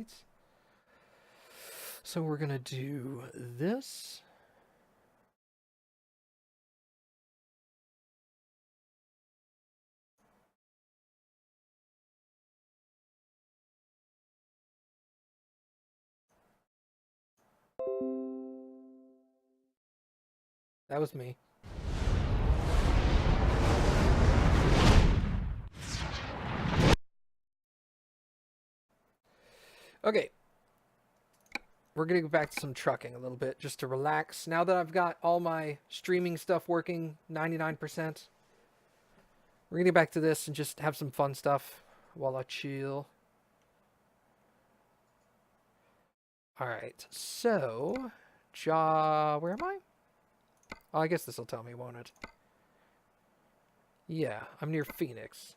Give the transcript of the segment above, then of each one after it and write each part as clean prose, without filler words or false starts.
right. So we're going to do this. That was me. Okay. We're going to go back to some trucking a little bit just to relax. Now that I've got all my streaming stuff working 99%, we're going to get back to this and just have some fun stuff while I chill. Alright, so... where am I? Oh, I guess this will tell me, won't it? Yeah, I'm near Phoenix.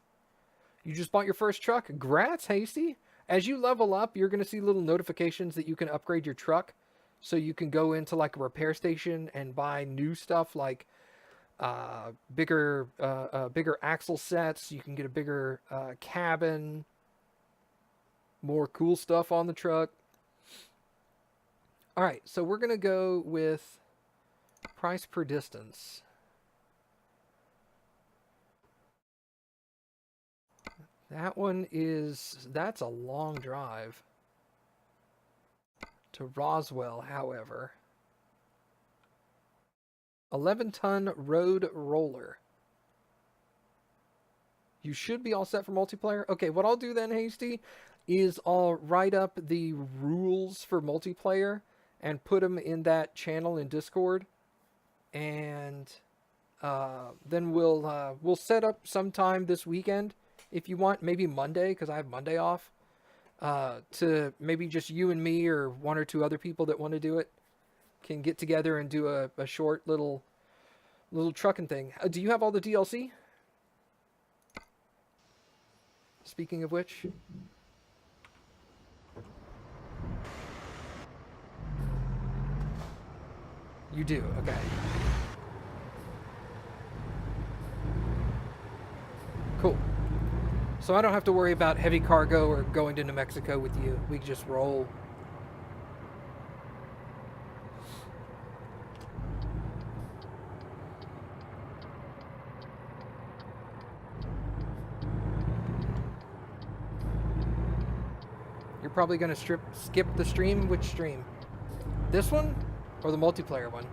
You just bought your first truck? Grats, Hasty! As you level up, you're going to see little notifications that you can upgrade your truck. So you can go into like a repair station and buy new stuff like bigger axle sets. You can get a bigger cabin. More cool stuff on the truck. Alright, so we're going to go with price per distance. That's a long drive to Roswell, however. 11-ton road roller. You should be all set for multiplayer. Okay, what I'll do then, Hasty, is I'll write up the rules for multiplayer and put them in that channel in Discord. And then we'll set up sometime this weekend. If you want, maybe Monday, because I have Monday off, to maybe just you and me or one or two other people that want to do it can get together and do a short little trucking thing. Do you have all the DLC? Speaking of which... You do, okay. Cool. So I don't have to worry about heavy cargo or going to New Mexico with you. We can just roll. You're probably going to skip the stream? Which stream? This one? Or the multiplayer one?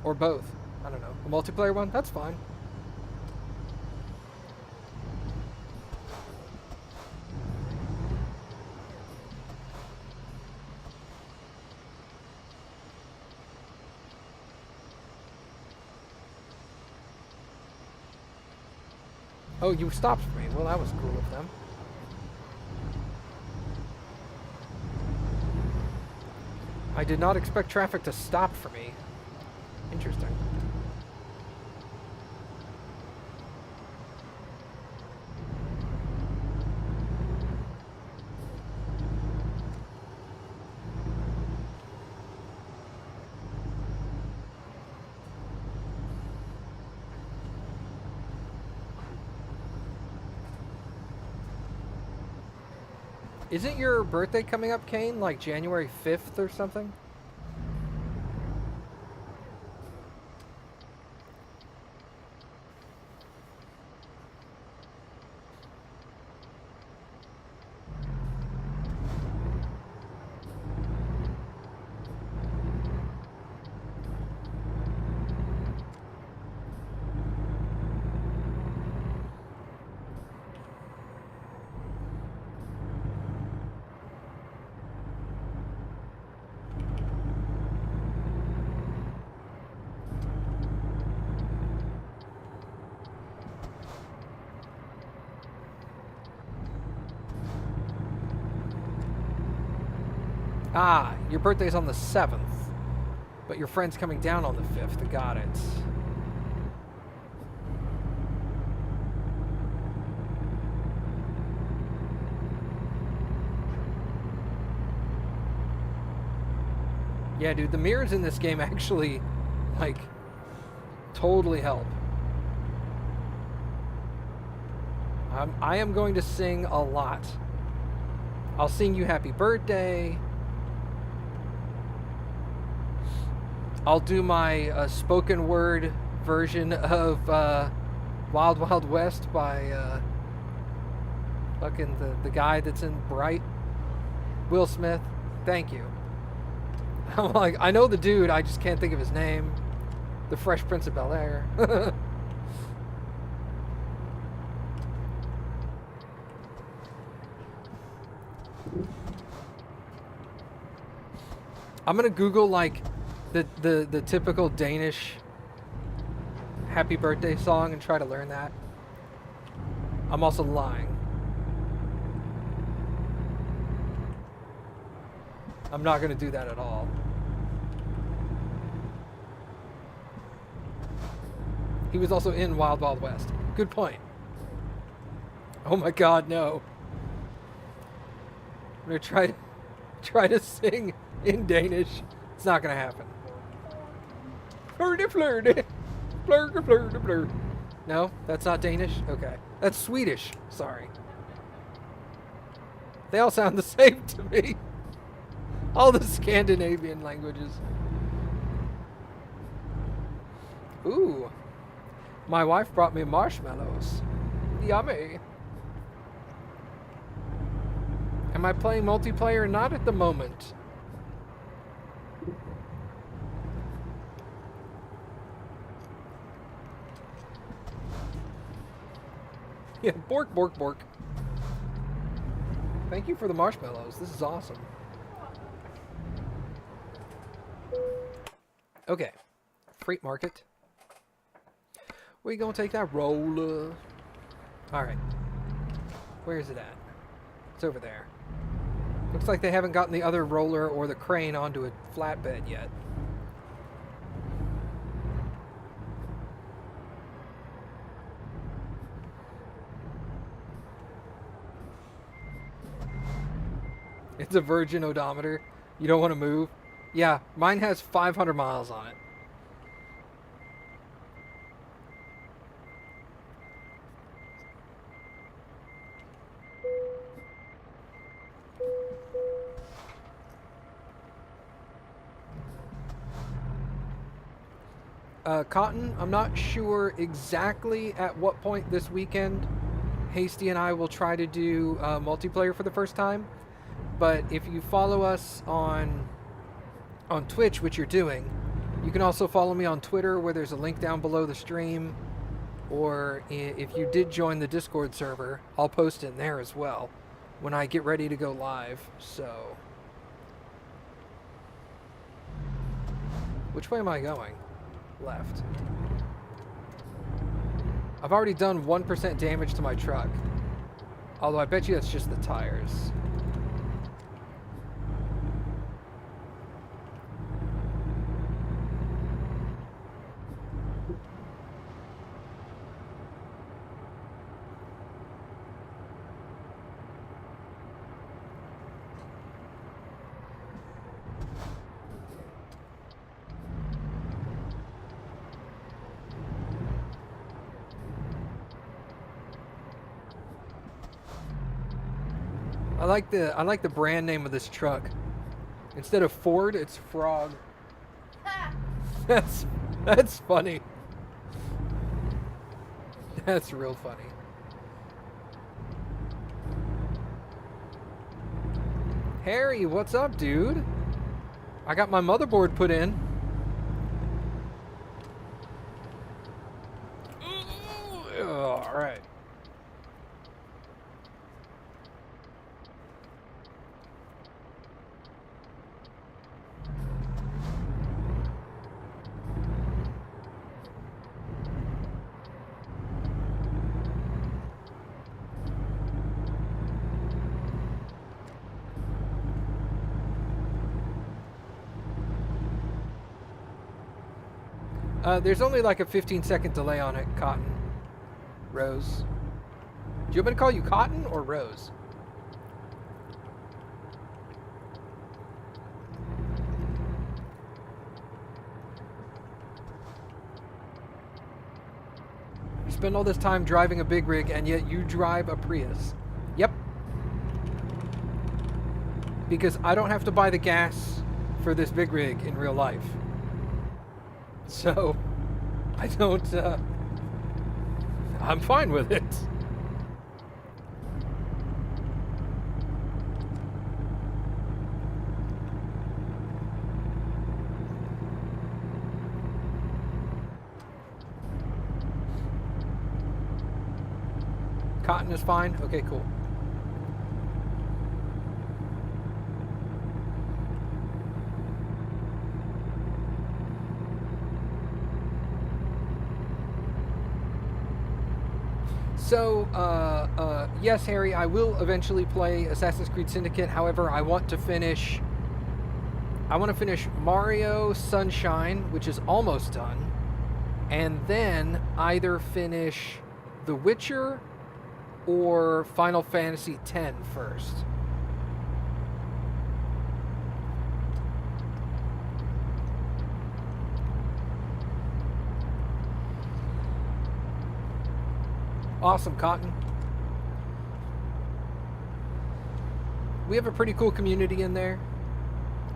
Or both. I don't know. The multiplayer one? That's fine. Oh, you stopped for me. Well, that was cool of them. I did not expect traffic to stop for me. Interesting. Isn't your birthday coming up, Kane? Like January 5th or something? Ah, your birthday's on the 7th, but your friend's coming down on the 5th. Got it. Yeah, dude, the mirrors in this game actually, like, totally help. I am going to sing a lot. I'll sing you happy birthday. I'll do my spoken word version of Wild Wild West by fucking the guy that's in Bright. Will Smith. Thank you. I'm like, I know the dude, I just can't think of his name. The Fresh Prince of Bel-Air. I'm gonna Google like the typical Danish happy birthday song and try to learn that. I'm also lying. I'm not gonna do that at all. He was also in Wild Wild West. Good point. Oh my god, no. I'm gonna try to sing in Danish. It's not gonna happen. Flirty flirty. Flirty flirty flirty. No, that's not Danish? Okay. That's Swedish. Sorry. They all sound the same to me. All the Scandinavian languages. Ooh. My wife brought me marshmallows. Yummy. Am I playing multiplayer? Not at the moment. Yeah, bork, bork, bork. Thank you for the marshmallows. This is awesome. Okay. Freight market. We gonna take that roller. Alright. Where is it at? It's over there. Looks like they haven't gotten the other roller or the crane onto a flatbed yet. It's a Virgin odometer. You don't want to move? Yeah, mine has 500 miles on it. Cotton, I'm not sure exactly at what point this weekend Hasty and I will try to do multiplayer for the first time. But if you follow us on Twitch, which you're doing, you can also follow me on Twitter, where there's a link down below the stream. Or if you did join the Discord server, I'll post it in there as well when I get ready to go live. So, which way am I going? Left. I've already done 1% damage to my truck. Although I bet you that's just the tires. I like the brand name of this truck. Instead of Ford, it's Frog. That's funny. That's real funny. Harry, what's up, dude? I got my motherboard put in. All right. There's only like a 15-second delay on it, Cotton. Rose. Do you want me to call you Cotton or Rose? spend all this time driving a big rig, and yet you drive a Prius. Yep. Because I don't have to buy the gas for this big rig in real life. So, I don't, I'm fine with it. Cotton is fine? Okay, cool. So, yes, Harry, I will eventually play Assassin's Creed Syndicate. However, I want to finish Mario Sunshine, which is almost done, and then either finish The Witcher or Final Fantasy X first. Awesome, Cotton. We have a pretty cool community in there.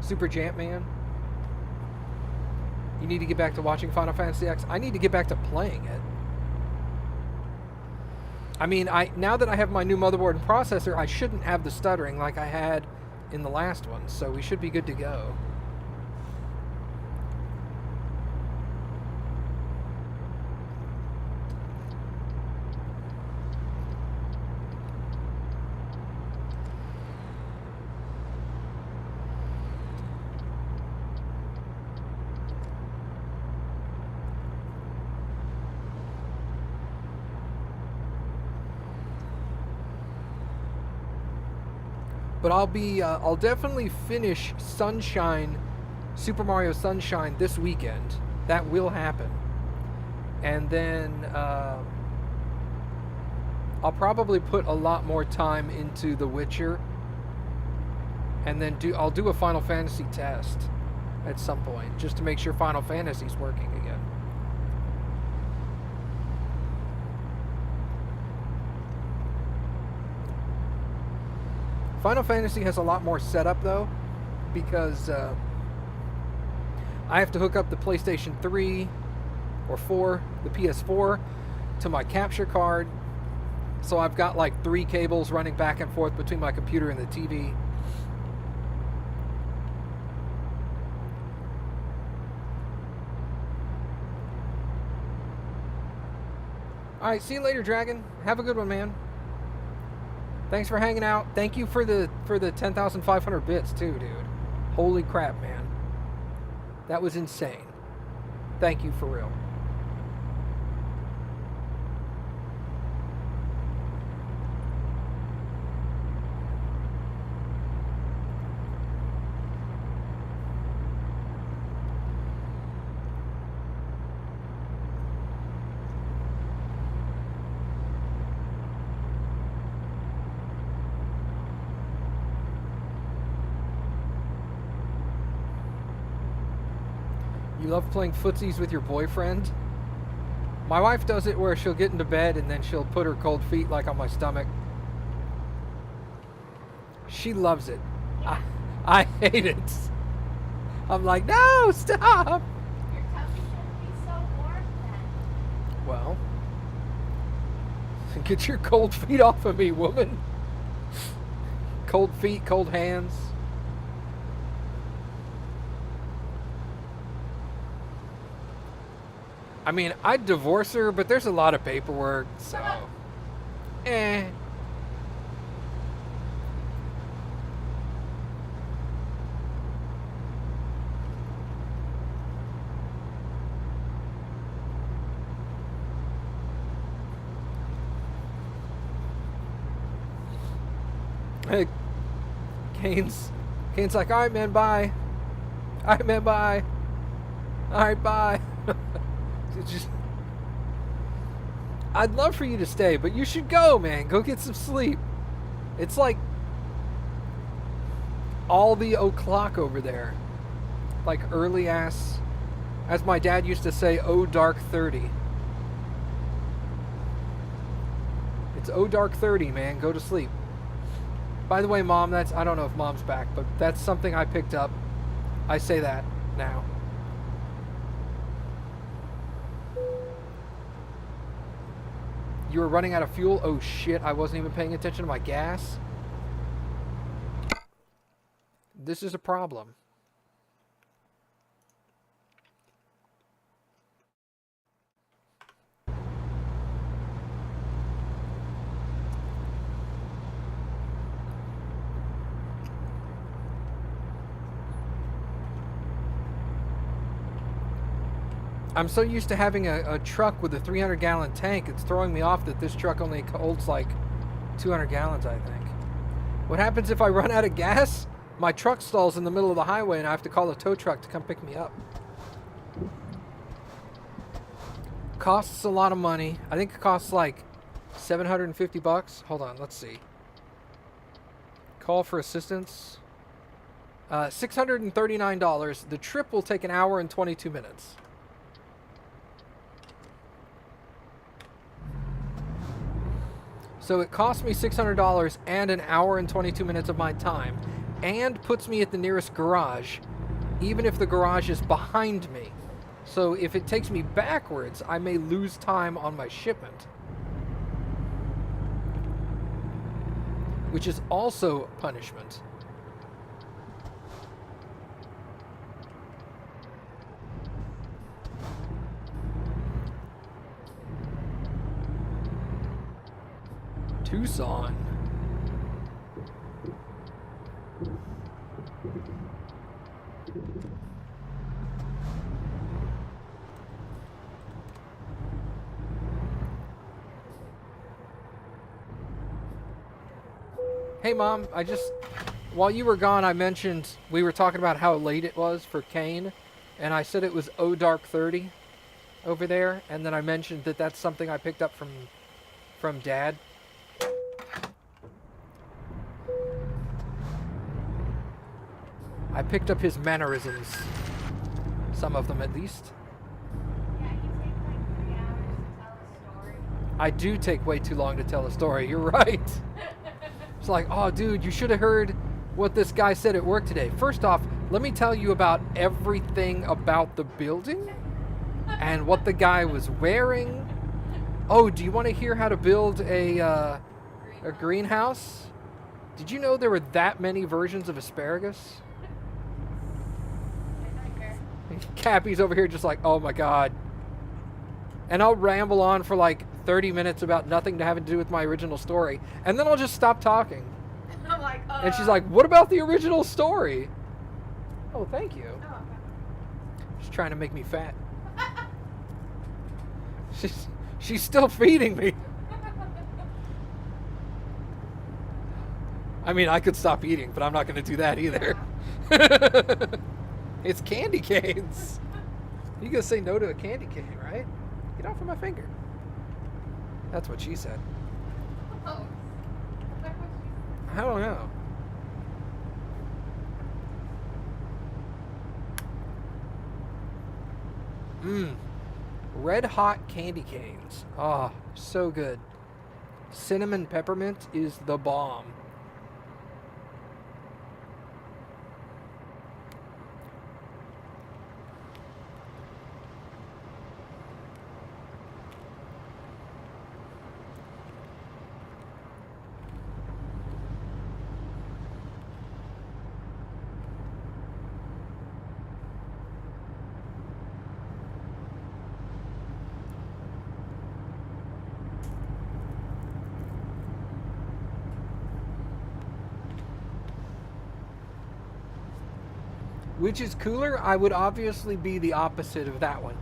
Super Jant Man. You need to get back to watching Final Fantasy X. I need to get back to playing it. I mean, now that I have my new motherboard and processor, I shouldn't have the stuttering like I had in the last one, so we should be good to go. But I'll definitely finish Sunshine, Super Mario Sunshine this weekend. That will happen. And then I'll probably put a lot more time into The Witcher. And then I'll do a Final Fantasy test at some point, just to make sure Final Fantasy's working again. Final Fantasy has a lot more setup though, because I have to hook up the PlayStation 3 or 4, the PS4, to my capture card. So I've got like 3 cables running back and forth between my computer and the TV. Alright, see you later, Dragon. Have a good one, man. Thanks for hanging out. Thank you for the 10,500 bits too, dude. Holy crap, man. That was insane. Thank you for real. You love playing footsies with your boyfriend? My wife does it where she'll get into bed and then she'll put her cold feet like on my stomach. She loves it. I hate it. I'm like, no, stop! Your tummy shouldn't be so warm then. Well, get your cold feet off of me, woman. Cold feet, cold hands. I mean, I'd divorce her, but there's a lot of paperwork, so... Eh. Hey, Kane's like, alright, man, bye. Alright, man, bye. Alright, bye. Just, I'd love for you to stay, but you should go, man. Go get some sleep. It's like all the o'clock over there. Like early ass, as my dad used to say, oh dark 30. It's dark 30, man. Go to sleep. By the way, Mom, I don't know if Mom's back, but that's something I picked up. I say that now. You were running out of fuel? Oh shit, I wasn't even paying attention to my gas. This is a problem. I'm so used to having a truck with a 300-gallon tank, it's throwing me off that this truck only holds like 200 gallons, I think. What happens if I run out of gas? My truck stalls in the middle of the highway and I have to call a tow truck to come pick me up. Costs a lot of money. I think it costs like 750 bucks. Hold on, let's see. Call for assistance. $639. The trip will take an hour and 22 minutes. So it cost me $600 and an hour and 22 minutes of my time, and puts me at the nearest garage, even if the garage is behind me. So if it takes me backwards, I may lose time on my shipment, which is also punishment. Tucson. Hey Mom, while you were gone, I mentioned we were talking about how late it was for Kane, and I said it was dark 30 over there, and then I mentioned that that's something I picked up from Dad. I picked up his mannerisms. Some of them, at least. Yeah, you take like 3 hours to tell a story. I do take way too long to tell a story. You're right. It's like, oh, dude, you should have heard what this guy said at work today. First off, let me tell you about everything about the building and what the guy was wearing. Oh, do you want to hear how to build a greenhouse? Did you know there were that many versions of asparagus? Cappy's over here just like, oh my god. And I'll ramble on for like 30 minutes about nothing to have to do with my original story. And then I'll just stop talking. I'm like, And she's like, what about the original story? Oh, thank you. Oh, okay. She's trying to make me fat. She's still feeding me. I mean, I could stop eating, but I'm not going to do that either. It's candy canes. You gonna say no to a candy cane, right? Get off of my finger. That's what she said. Oh. I don't know. Red hot candy canes. Oh, so good. Cinnamon peppermint is the bomb. Which is cooler? I would obviously be the opposite of that one.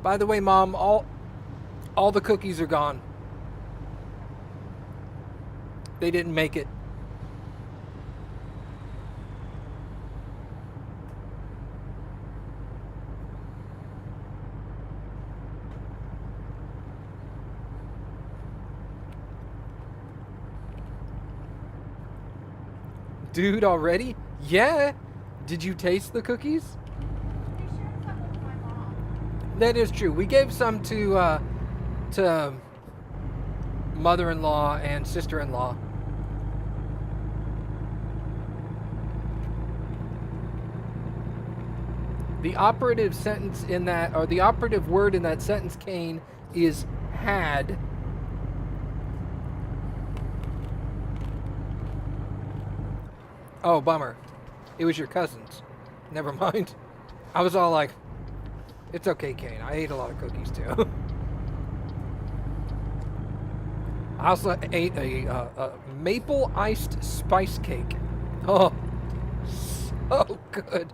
By the way, Mom, all the cookies are gone. They didn't make it. Dude, already? Yeah. Did you taste the cookies? They shared some with my mom. That is true. We gave some to mother-in-law and sister-in-law. The operative sentence in that, or the operative word in that sentence, Kane, is had. Oh, bummer. It was your cousin's. Never mind. I was all like, it's okay, Kane. I ate a lot of cookies, too. I also ate a maple iced spice cake. Oh, so good.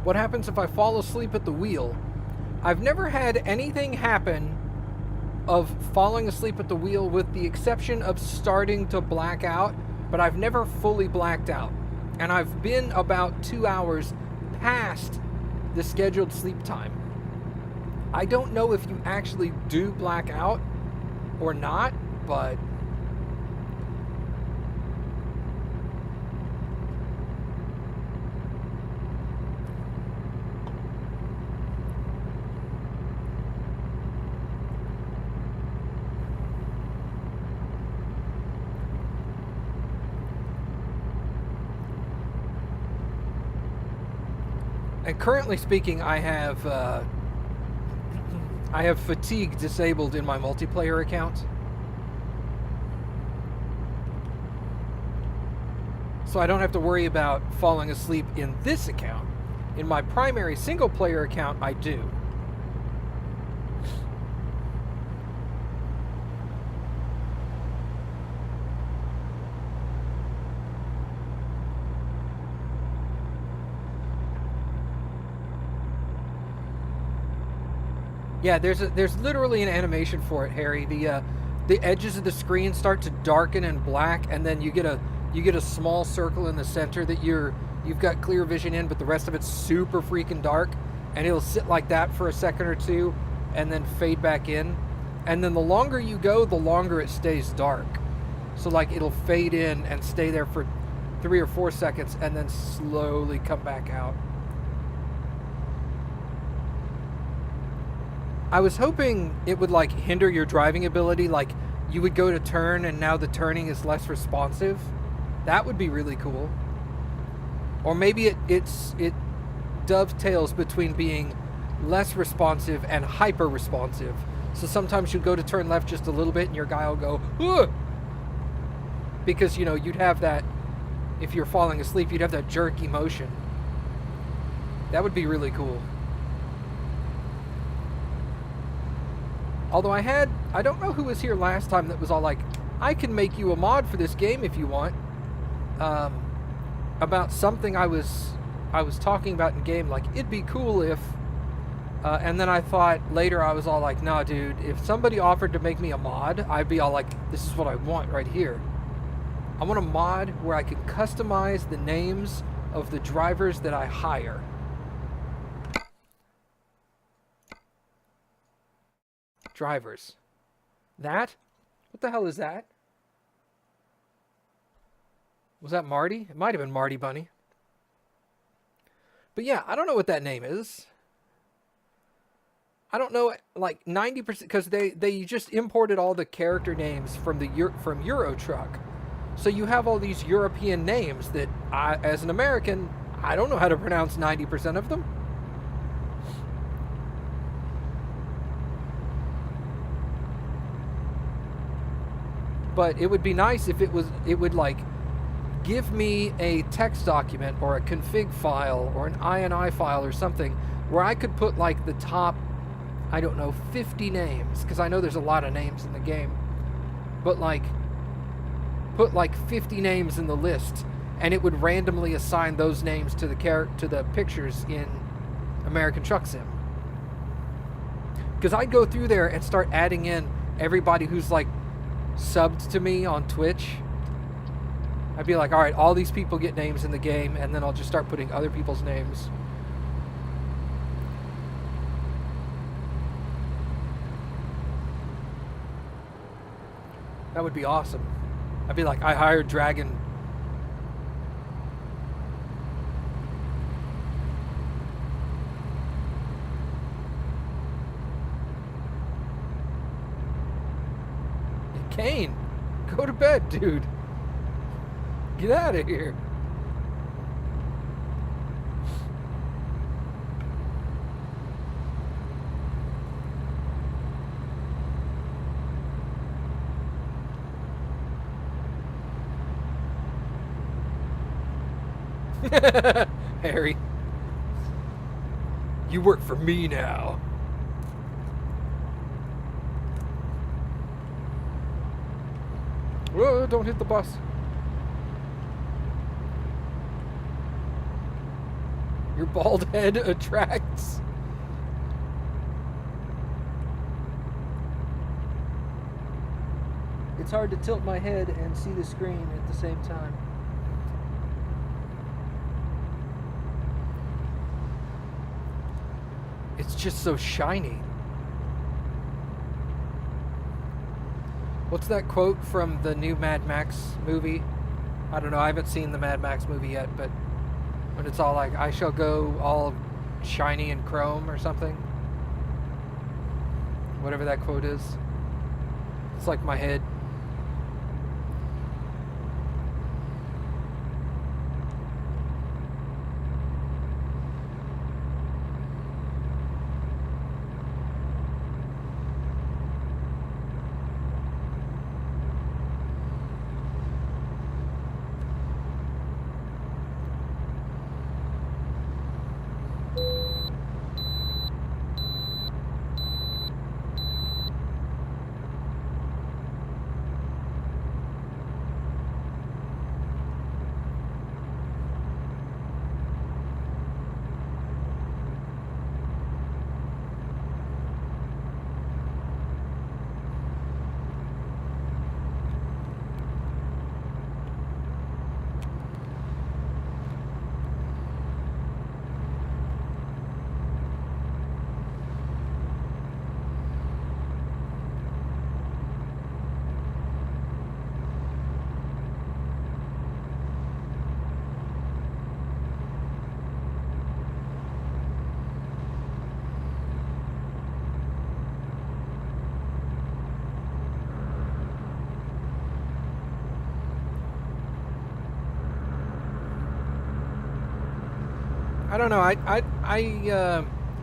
What happens if I fall asleep at the wheel? I've never had anything happen of falling asleep at the wheel with the exception of starting to black out, but I've never fully blacked out. And I've been about 2 hours past the scheduled sleep time. I don't know if you actually do black out or not, but and currently speaking, I have fatigue disabled in my multiplayer account. So I don't have to worry about falling asleep in this account. In my primary single player account, I do. Yeah, there's literally an animation for it, Harry. The edges of the screen start to darken and black, and then you get a small circle in the center that you've got clear vision in, but the rest of it's super freaking dark, and it'll sit like that for a second or two, and then fade back in, and then the longer you go, the longer it stays dark. So like it'll fade in and stay there for 3 or 4 seconds, and then slowly come back out. I was hoping it would like hinder your driving ability, like you would go to turn and now the turning is less responsive. That would be really cool. Or maybe it dovetails between being less responsive and hyper responsive. So sometimes you'll go to turn left just a little bit and your guy will go, ugh! Because you'd have that, if you're falling asleep, you'd have that jerky motion. That would be really cool. Although I don't know who was here last time that was all like, I can make you a mod for this game if you want. About something I was talking about in game, like, it'd be cool if, and then I thought later I was all like, nah dude, if somebody offered to make me a mod, I'd be all like, this is what I want right here. I want a mod where I can customize the names of the drivers that I hire. Drivers. That? What the hell is that? Was that Marty? It might have been Marty Bunny. But yeah, I don't know what that name is. I don't know, like 90%, because they just imported all the character names from Euro Truck. So you have all these European names that I, as an American, I don't know how to pronounce 90% of them. But it would be nice if it would like give me a text document or a config file or an INI file or something where I could put like the top, I don't know, 50 names, because I know there's a lot of names in the game, but like put like 50 names in the list, and it would randomly assign those names to the pictures in American Truck Sim. Because I'd go through there and start adding in everybody who's like subbed to me on Twitch. I'd be like, all right, all these people get names in the game, and then I'll just start putting other people's names. That would be awesome. I'd be like, I hired Dragon. Kane, go to bed, dude. Get out of here. Harry, you work for me now. Whoa, don't hit the bus. Your bald head attracts. It's hard to tilt my head and see the screen at the same time. It's just so shiny. What's that quote from the new Mad Max movie? I don't know, I haven't seen the Mad Max movie yet, but when it's all like, I shall go all shiny and chrome or something. Whatever that quote is. It's like my head. I don't know.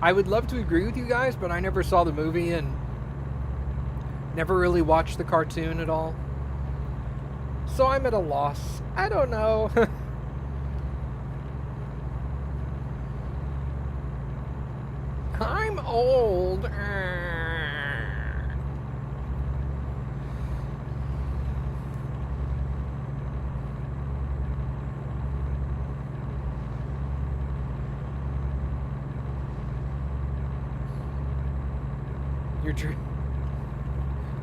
I would love to agree with you guys, but I never saw the movie and never really watched the cartoon at all. So I'm at a loss. I don't know. I'm old.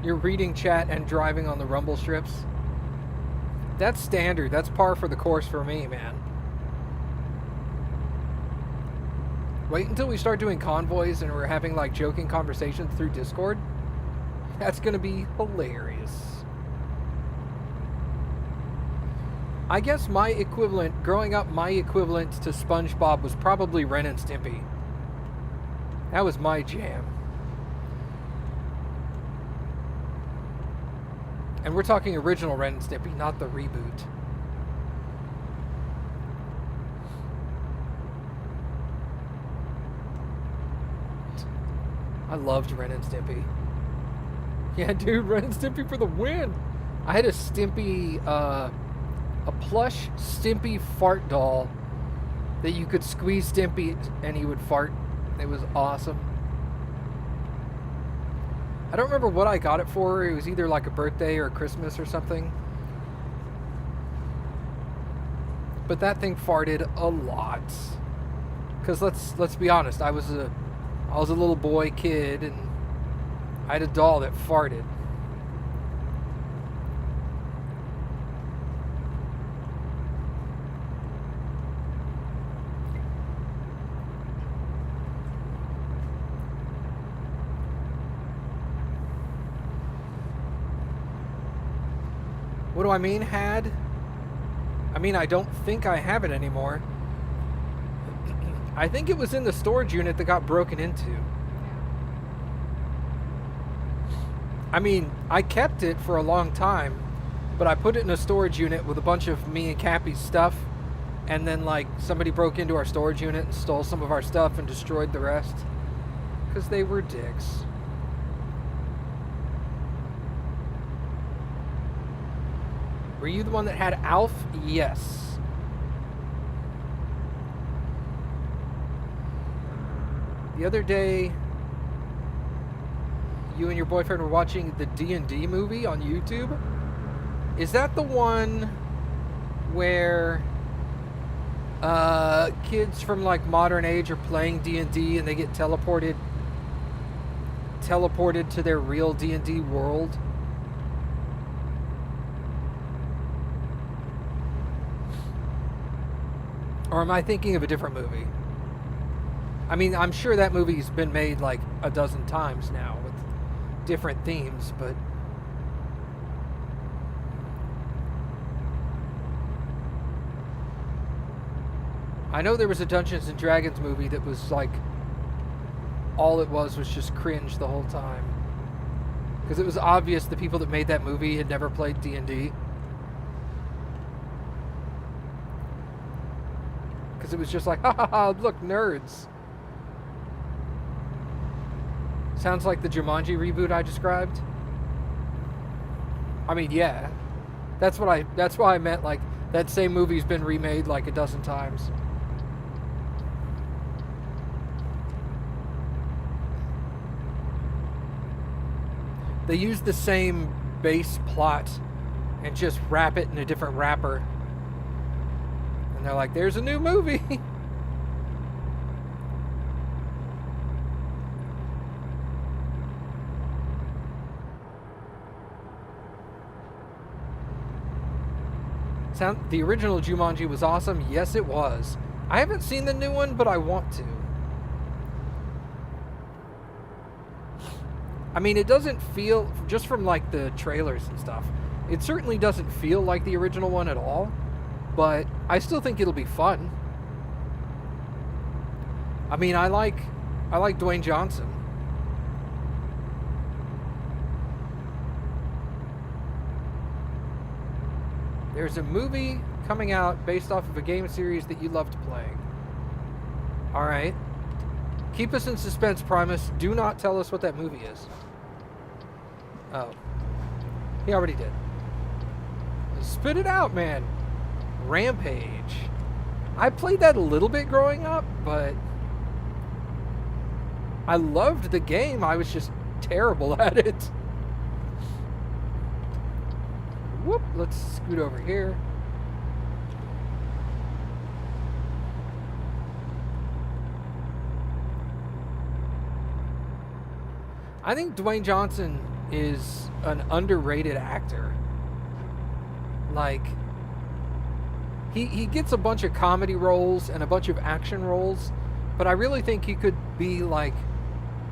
You're reading chat and driving on the rumble strips. That's standard. That's par for the course for me, man. Wait until we start doing convoys and we're having like joking conversations through Discord. That's gonna be hilarious. I guess my equivalent, growing up, my equivalent to SpongeBob was probably Ren and Stimpy. That was my jam. And we're talking original Ren and Stimpy, not the reboot. I loved Ren and Stimpy. Yeah, dude, Ren and Stimpy for the win. I had a Stimpy, a plush Stimpy fart doll that you could squeeze Stimpy and he would fart. It was awesome. I don't remember what I got it for. It was either like a birthday or Christmas or something. But that thing farted a lot. Cause let's be honest, I was a little boy kid and I had a doll that farted. What do I mean, had? I mean, I don't think I have it anymore. I think it was in the storage unit that got broken into. Yeah. I mean, I kept it for a long time, but I put it in a storage unit with a bunch of me and Cappy's stuff, and then, like, somebody broke into our storage unit and stole some of our stuff and destroyed the rest. Because they were dicks. Were you the one that had Alf? Yes. The other day, you and your boyfriend were watching the D&D movie on YouTube. Is that the one where kids from like modern age are playing D&D and they get teleported to their real D&D world? Or am I thinking of a different movie? I mean, I'm sure that movie's been made like a dozen times now with different themes, but I know there was a Dungeons and Dragons movie that was like all it was just cringe the whole time. Because it was obvious the people that made that movie had never played D&D. Because it was just like, ha ha ha, look, nerds. Sounds like the Jumanji reboot I described. I mean, yeah. That's why I meant, like, that same movie's been remade like a dozen times. They use the same base plot and just wrap it in a different wrapper. And they're like, there's a new movie. The original Jumanji was awesome. Yes, it was. I haven't seen the new one, but I want to. I mean, it doesn't feel, just from like the trailers and stuff, it certainly doesn't feel like the original one at all, but I still think it'll be fun. I mean, I like Dwayne Johnson. There's a movie coming out based off of a game series that you loved playing. All right. Keep us in suspense, Primus. Do not tell us what that movie is. Oh. He already did. Spit it out, man. Rampage. I played that a little bit growing up, but I loved the game. I was just terrible at it. Whoop, let's scoot over here. I think Dwayne Johnson is an underrated actor. Like, he gets a bunch of comedy roles and a bunch of action roles, but I really think he could be like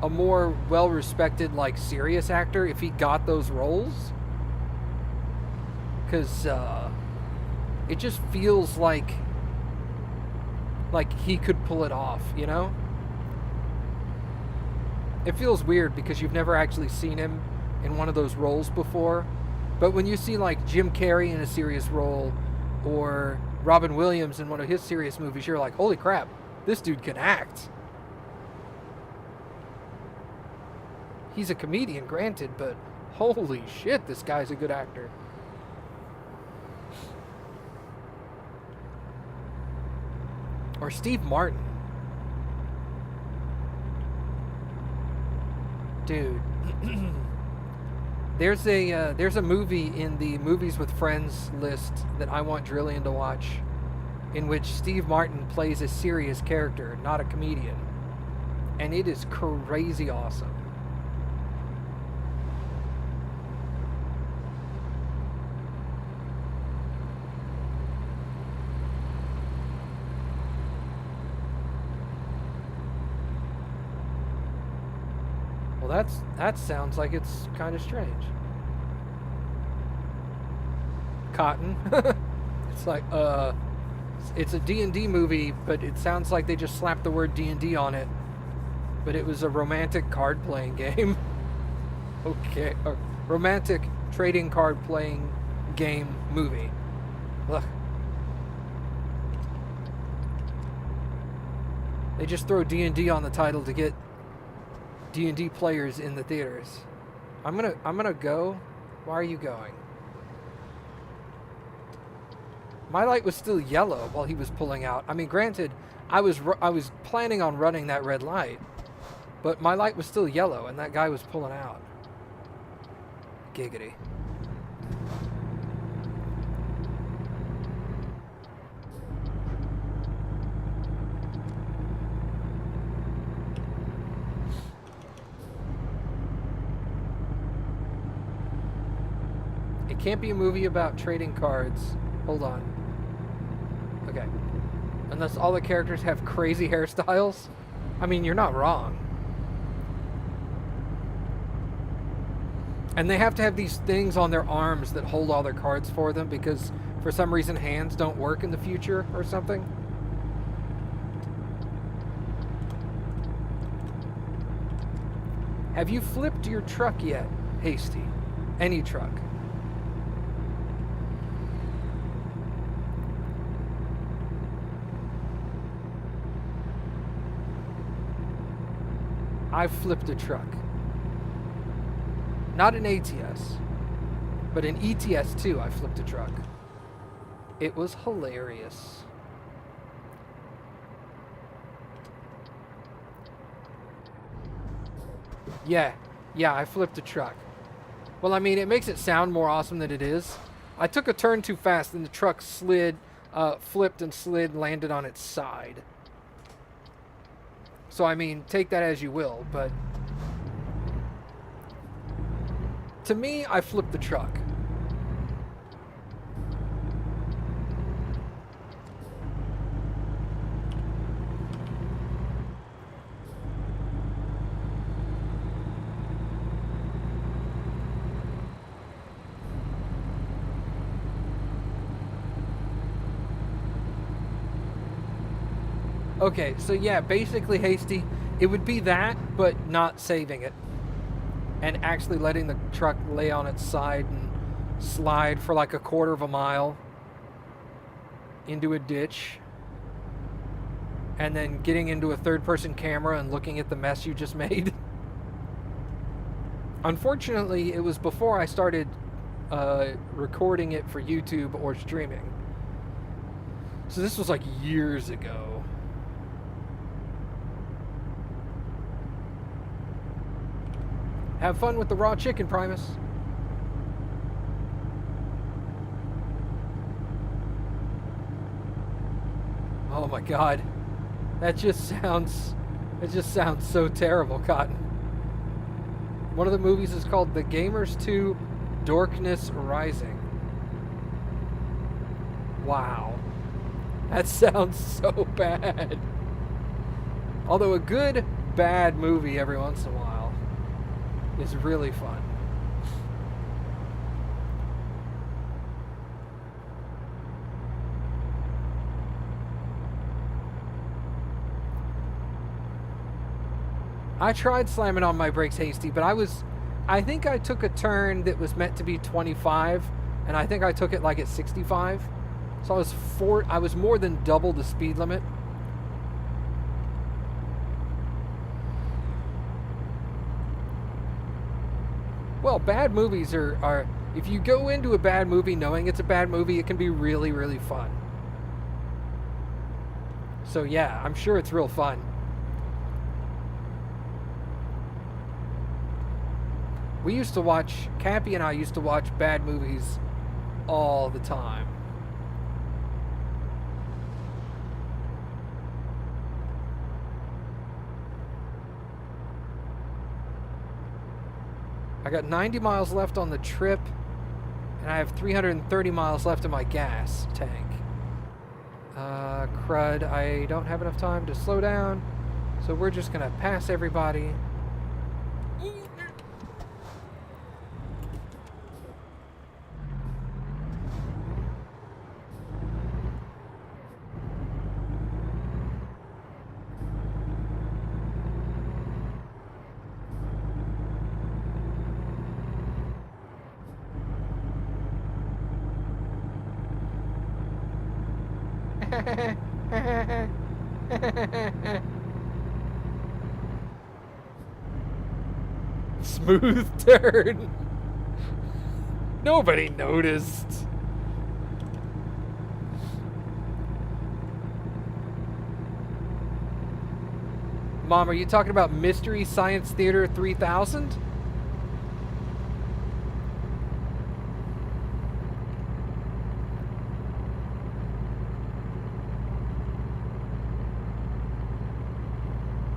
a more well-respected, like, serious actor if he got those roles. Because it just feels like he could pull it off, you know? It feels weird because you've never actually seen him in one of those roles before. But when you see like Jim Carrey in a serious role or Robin Williams in one of his serious movies, you're like, holy crap, this dude can act. He's a comedian, granted, but holy shit, this guy's a good actor. Or Steve Martin. Dude. There's a movie in the Movies with Friends list that I want Drillian to watch, in which Steve Martin plays a serious character, not a comedian. And it is crazy awesome. Well, that sounds like it's kind of strange. Cotton. It's like, it's a D&D movie, but it sounds like they just slapped the word D&D on it. But it was a romantic card-playing game. Okay. Romantic trading card-playing game movie. Look. They just throw D&D on the title to get D&D players in the theaters. I'm gonna go. Why are you going? My light was still yellow while he was pulling out. I mean, granted, I was planning on running that red light, but my light was still yellow, and that guy was pulling out. Giggity. It can't be a movie about trading cards. Hold on. Okay. Unless all the characters have crazy hairstyles. I mean, you're not wrong. And they have to have these things on their arms that hold all their cards for them because for some reason hands don't work in the future or something. Have you flipped your truck yet, Hasty? Any truck? I've flipped a truck. Not an ATS, but an ETS too. I flipped a truck. It was hilarious. Yeah, I flipped a truck. Well, I mean, it makes it sound more awesome than it is. I took a turn too fast and the truck slid, flipped and slid and landed on its side. So, I mean, take that as you will, but to me, I flipped the truck. Okay, so yeah, basically, Hasty, it would be that, but not saving it. And actually letting the truck lay on its side and slide for like a quarter of a mile into a ditch. And then getting into a third-person camera and looking at the mess you just made. Unfortunately, it was before I started recording it for YouTube or streaming. So this was like years ago. Have fun with the raw chicken, Primus. Oh my god. It just sounds so terrible, Cotton. One of the movies is called The Gamers 2 Dorkness Rising. Wow. That sounds so bad. Although a good, bad movie every once in a while is really fun. I tried slamming on my brakes, Hasty, but I think I took a turn that was meant to be 25, and I think I took it like at 65. So I was more than double the speed limit. Well, bad movies are if you go into a bad movie knowing it's a bad movie, it can be really, really fun. So yeah, I'm sure it's real fun. Cappy and I used to watch bad movies all the time. I got 90 miles left on the trip, and I have 330 miles left in my gas tank. Crud, I don't have enough time to slow down, so we're just gonna pass everybody. Smooth turn. Nobody noticed. Mom, are you talking about Mystery Science Theater 3000?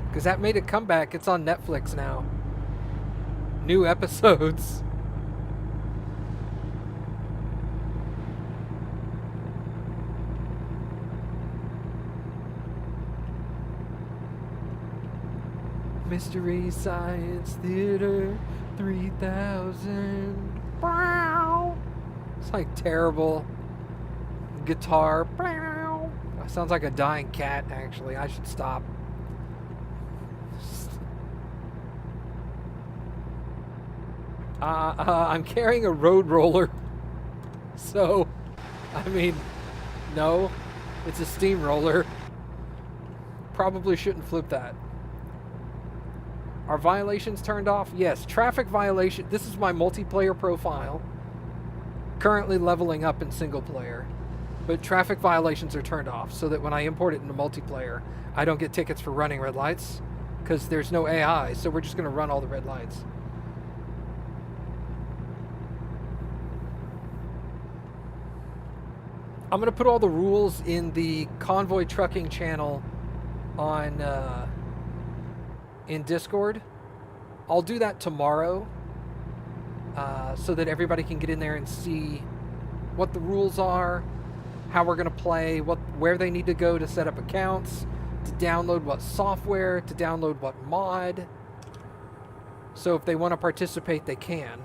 Because that made a comeback. It's on Netflix now. New episodes. Mystery Science Theater 3000. Wow. It's like terrible guitar. Wow. Sounds like a dying cat, actually. I should stop. I'm carrying a road roller. So, I mean, no, it's a steamroller. Probably shouldn't flip that. Are violations turned off? Yes, traffic violation. This is my multiplayer profile. Currently leveling up in single player. But traffic violations are turned off so that when I import it into multiplayer, I don't get tickets for running red lights because there's no AI, so we're just going to run all the red lights. I'm going to put all the rules in the Convoy Trucking channel on in Discord. I'll do that tomorrow so that everybody can get in there and see what the rules are, how we're going to play, where they need to go to set up accounts, to download what software, to download what mod. So if they want to participate, they can.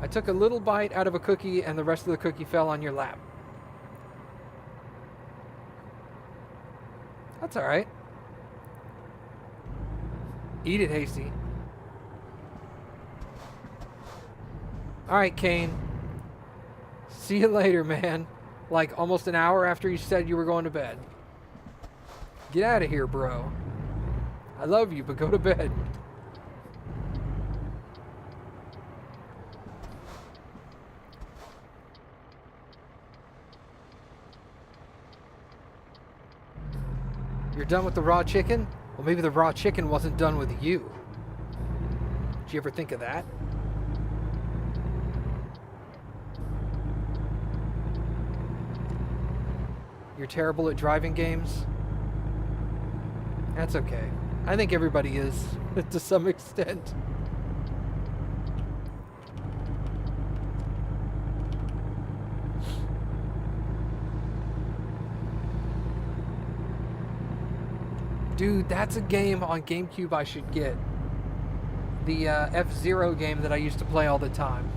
I took a little bite out of a cookie and the rest of the cookie fell on your lap. That's alright. Eat it, Hasty. Alright, Kane. See you later, man. Like almost an hour after you said you were going to bed. Get out of here, bro. I love you, but go to bed. You're done with the raw chicken? Well, maybe the raw chicken wasn't done with you. Did you ever think of that? You're terrible at driving games? That's okay. I think everybody is, to some extent. Dude, that's a game on GameCube I should get. The F-Zero game that I used to play all the time.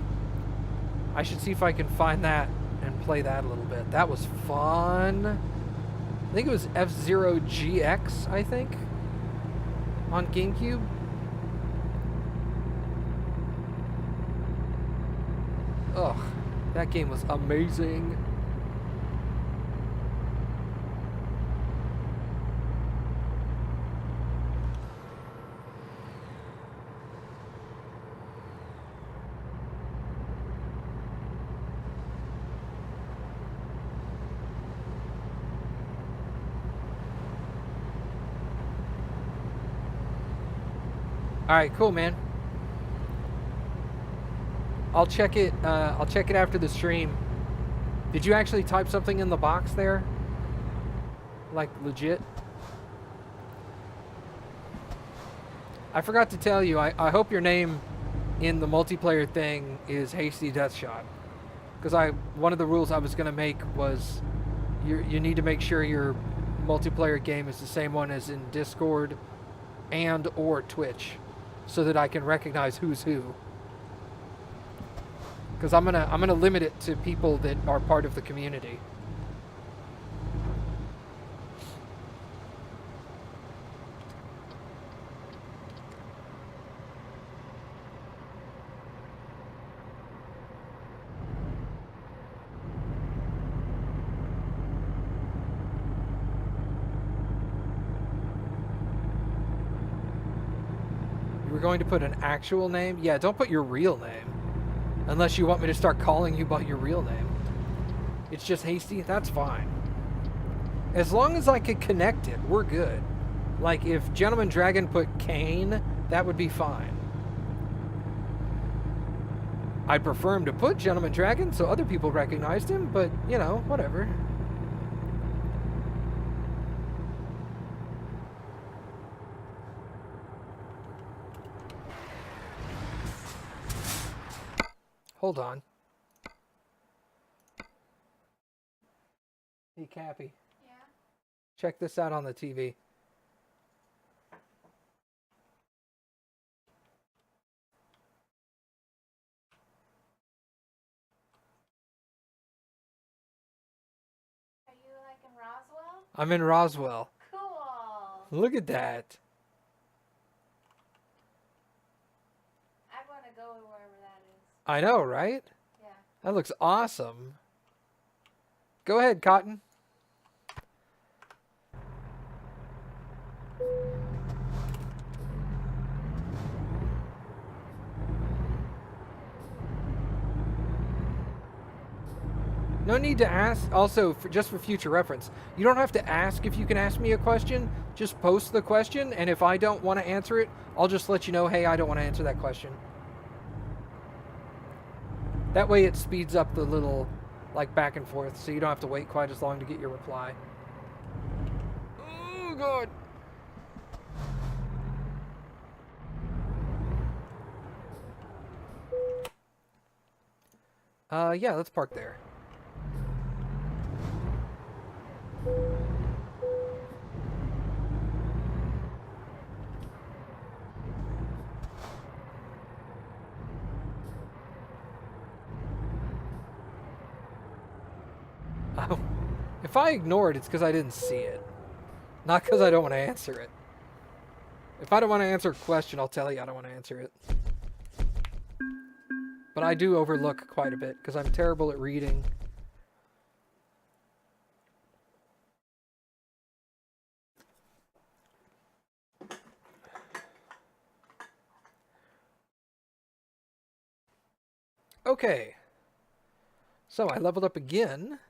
I should see if I can find that and play that a little bit. That was fun. I think it was F-Zero GX, I think, on GameCube. Ugh, that game was amazing. All right, cool, man. I'll check it. I'll check it after the stream. Did you actually type something in the box there? Like legit? I forgot to tell you. I hope your name in the multiplayer thing is Hasty Deathshot. Because one of the rules I was gonna make was you need to make sure your multiplayer game is the same one as in Discord and or Twitch, so that I can recognize who's who. Because I'm gonna limit it to people that are part of the community. We're going to put an actual name. Yeah, don't put your real name. Unless you want me to start calling you by your real name. It's just Hasty, that's fine. As long as I could connect it, we're good. Like, if Gentleman Dragon put Kane, that would be fine. I'd prefer him to put Gentleman Dragon so other people recognized him, but, you know, whatever. Hold on. Hey, Cappy. Yeah. Check this out on the TV. Are you like in Roswell? I'm in Roswell. Cool. Look at that. I want to go wherever that is. I know, right? Yeah. That looks awesome. Go ahead, Cotton. No need to ask. Also, just for future reference, you don't have to ask if you can ask me a question. Just post the question, and if I don't want to answer it, I'll just let you know, hey, I don't want to answer that question. That way it speeds up the little, like, back and forth, so you don't have to wait quite as long to get your reply. Oh, God. Yeah, let's park there. Oh, if I ignore it, it's because I didn't see it. Not because I don't want to answer it. If I don't want to answer a question, I'll tell you I don't want to answer it. But I do overlook quite a bit because I'm terrible at reading. Okay. So I leveled up again.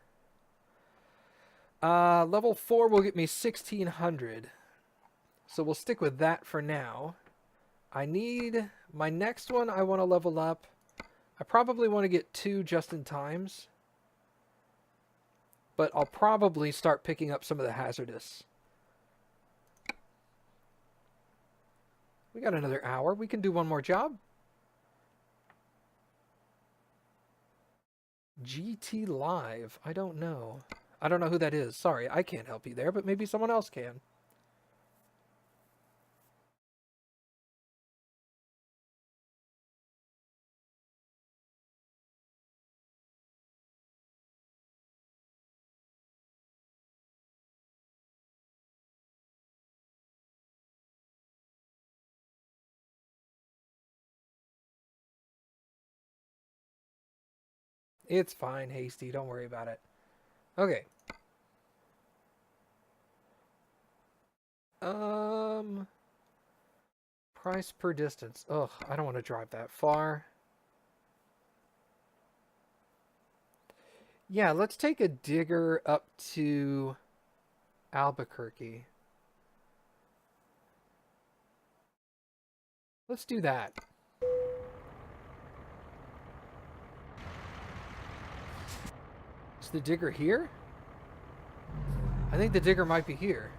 Level 4 will get me 1600. So we'll stick with that for now. I need my next one I want to level up. I probably want to get 2 just in times. But I'll probably start picking up some of the hazardous. We got another hour. We can do one more job. GT Live. I don't know. I don't know who that is. Sorry, I can't help you there, but maybe someone else can. It's fine, Hasty. Don't worry about it. Okay. Price per distance. Ugh, I don't want to drive that far. Yeah, let's take a digger up to Albuquerque. Let's do that. Is the digger here? I think the digger might be here.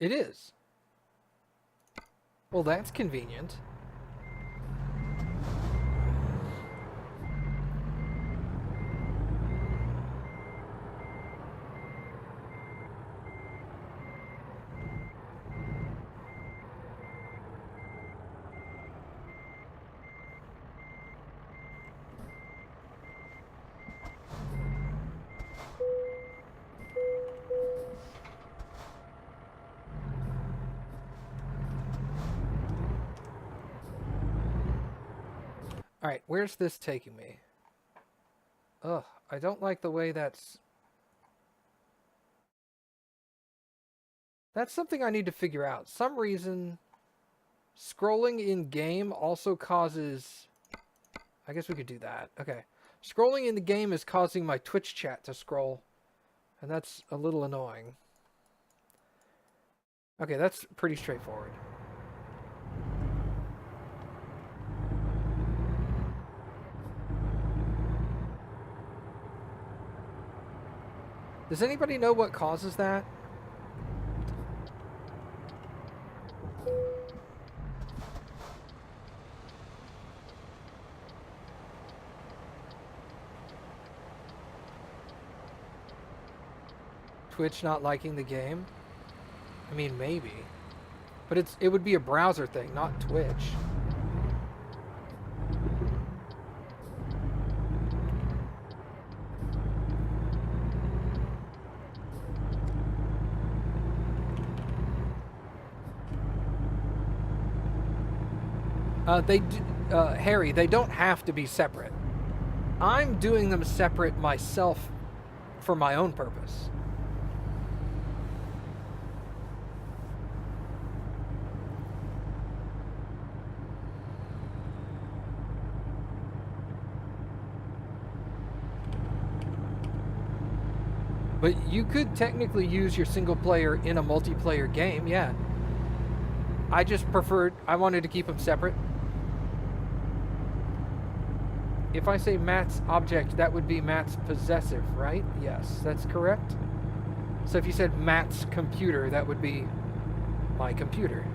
It is. Well, that's convenient. Alright, where's this taking me? Ugh, I don't like the way that's... That's something I need to figure out. Some reason, scrolling in-game also causes... I guess we could do that. Okay. Scrolling in the game is causing my Twitch chat to scroll. And that's a little annoying. Okay, that's pretty straightforward. Does anybody know what causes that? Twitch not liking the game? I mean, maybe. But it would be a browser thing, not Twitch. Harry, they don't have to be separate. I'm doing them separate myself for my own purpose. But you could technically use your single player in a multiplayer game, yeah. I just preferred, I wanted to keep them separate. If I say Matt's object, that would be Matt's possessive, right? Yes, that's correct. So if you said Matt's computer, that would be my computer.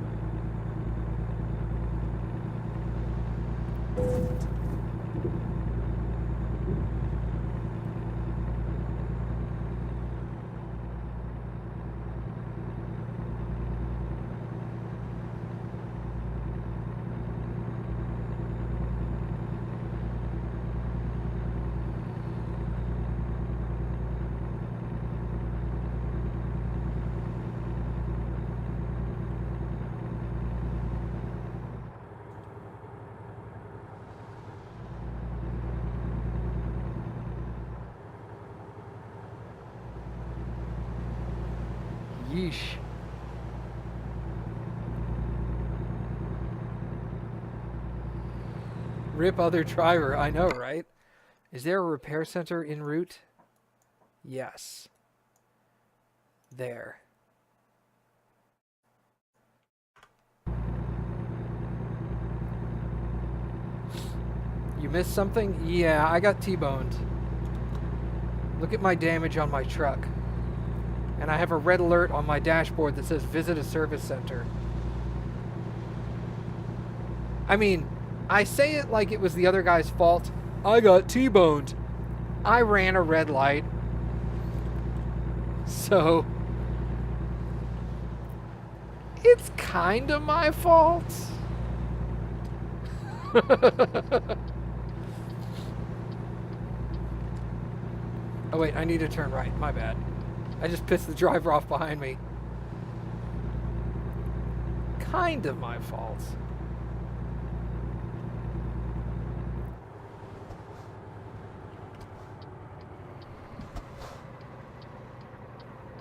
Yeesh. Rip other driver, I know, right? Is there a repair center en route? Yes. There. You missed something? Yeah, I got T-boned. Look at my damage on my truck. And I have a red alert on my dashboard that says visit a service center. I mean, I say it like it was the other guy's fault. I got T-boned. I ran a red light. So, it's kind of my fault. Oh wait, I need to turn right. My bad. I just pissed the driver off behind me. Kind of my fault.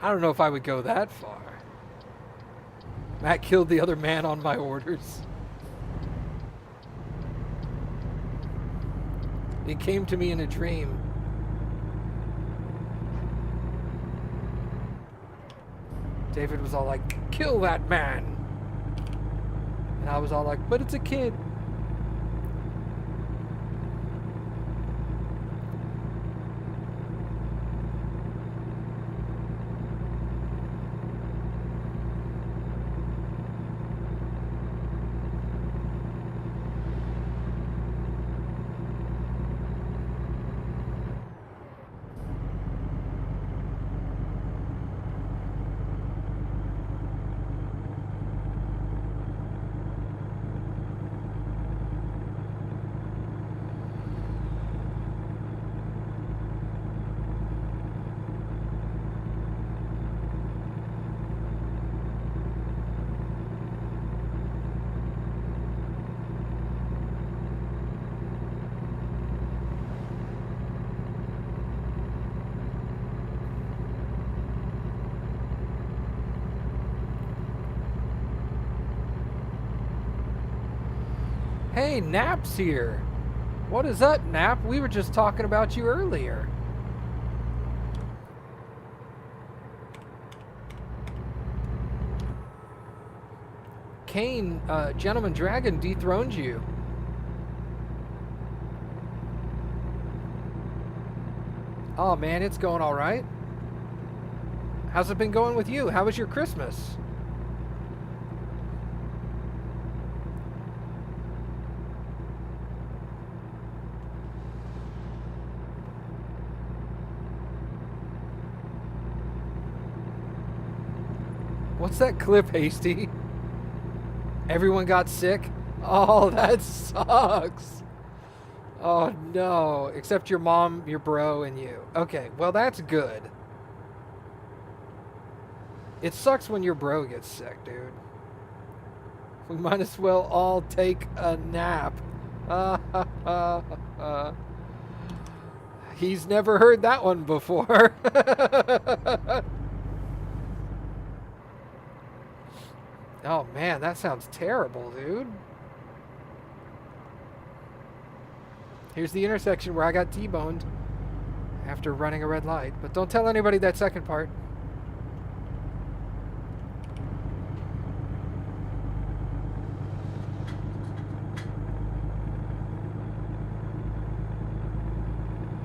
I don't know if I would go that far. Matt killed the other man on my orders. He came to me in a dream. David was all like, kill that man. And I was all like, but it's a kid. Hey, Nap's here. What is up, Nap? We were just talking about you earlier. Kane, Gentleman Dragon dethroned you. Oh man, it's going all right. How's it been going with you? How was your Christmas? What's that clip, Hasty? Everyone got sick? Oh, that sucks. Oh no, except your mom, your bro, and you. Okay, well that's good. It sucks when your bro gets sick, dude. We might as well all take a nap. He's never heard that one before. Oh man, that sounds terrible, dude. Here's the intersection where I got T-boned after running a red light. But don't tell anybody that second part.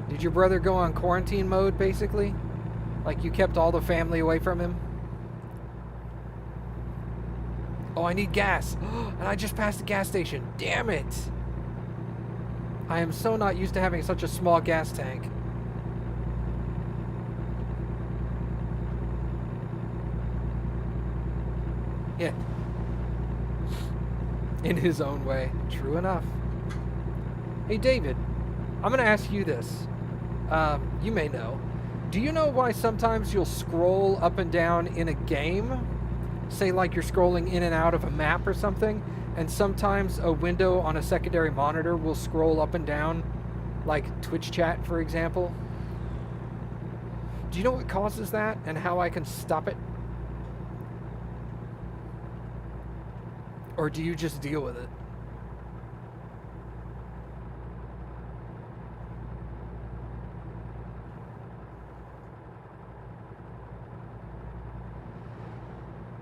Did your brother go on quarantine mode, basically? Like you kept all the family away from him? Oh, I need gas. And I just passed the gas station. Damn it. I am so not used to having such a small gas tank. Yeah. In his own way. True enough. Hey, David. I'm going to ask you this. You may know. Do you know why sometimes you'll scroll up and down in a game? Say like you're scrolling in and out of a map or something, and sometimes a window on a secondary monitor will scroll up and down, like Twitch chat, for example. Do you know what causes that and how I can stop it? Or do you just deal with it?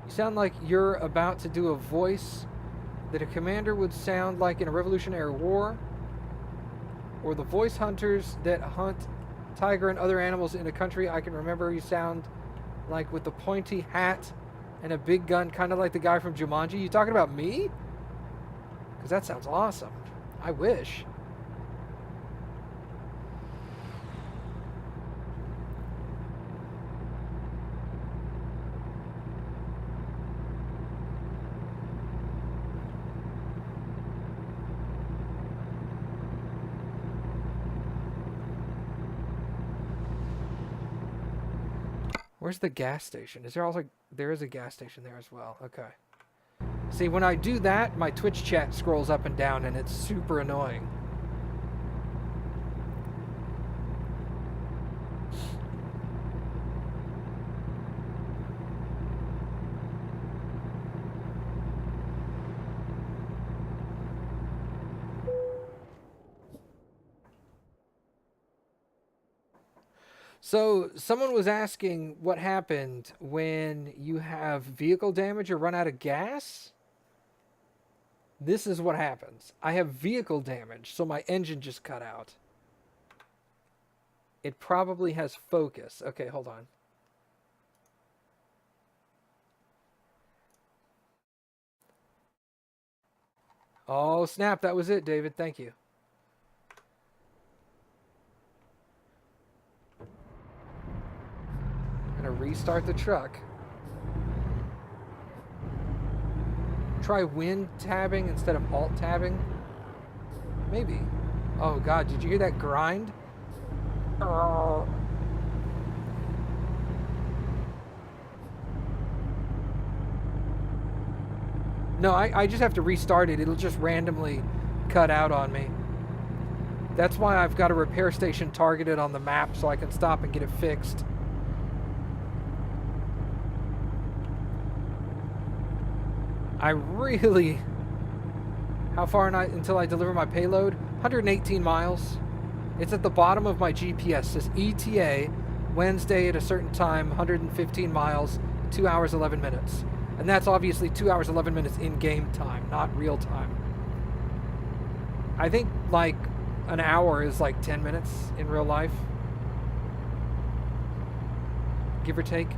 You sound like you're about to do a voice that a commander would sound like in a Revolutionary War, or the voice hunters that hunt tiger and other animals in a country I can remember you sound like with the pointy hat and a big gun, kind of like the guy from Jumanji. You talking about me? Because that sounds awesome. I wish. Where's the gas station? Is there also... There is a gas station there as well. Okay. See, when I do that, my Twitch chat scrolls up and down, and it's super annoying. So, someone was asking what happened when you have vehicle damage or run out of gas? This is what happens. I have vehicle damage, so my engine just cut out. It probably has focus. Okay, hold on. Oh, snap. That was it, David. Thank you. I'm going to restart the truck. Try Win tabbing instead of Alt tabbing? Maybe. Oh god, did you hear that grind? No, I just have to restart it. It'll just randomly cut out on me. That's why I've got a repair station targeted on the map so I can stop and get it fixed. How far until I deliver my payload? 118 miles. It's at the bottom of my GPS. It says ETA, Wednesday at a certain time, 115 miles, 2 hours, 11 minutes. And that's obviously 2 hours, 11 minutes in game time, not real time. I think like an hour is like 10 minutes in real life. Give or take.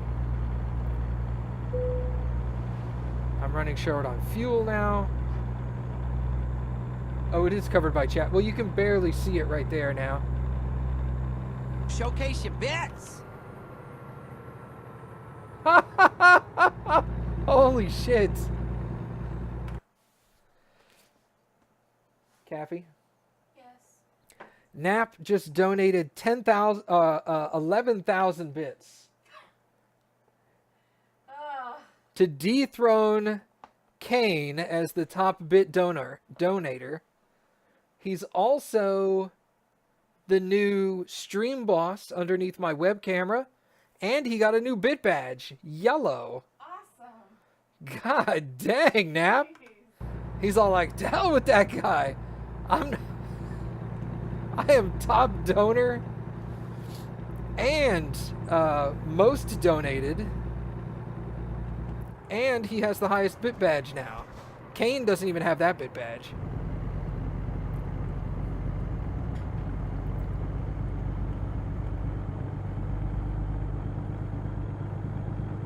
I'm running short on fuel now. Oh, it is covered by chat. Well, you can barely see it right there now. Showcase your bits. Holy shit. Kathy? Yes. Nap just donated 11,000 bits to dethrone Kane as the top bit donator. He's also the new stream boss underneath my web camera, and he got a new bit badge, yellow. Awesome. God dang, Nap. He's all like, to hell with that guy. I am top donor and most donated, and he has the highest bit badge now. Kane doesn't even have that bit badge.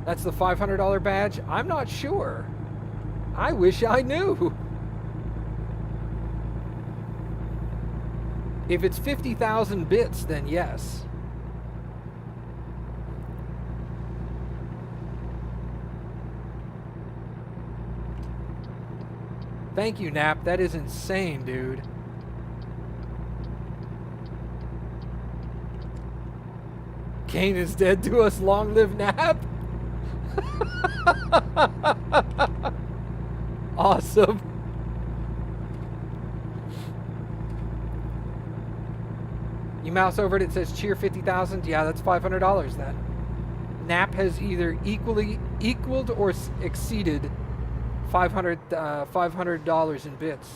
That's the $500 badge? I'm not sure. I wish I knew. If it's 50,000 bits, then yes. Thank you, Nap. That is insane, dude. Kane is dead to us. Long live Nap. Awesome. You mouse over it, it says cheer 50,000. Yeah, that's $500 then. Nap has either equaled or exceeded $500 in bits.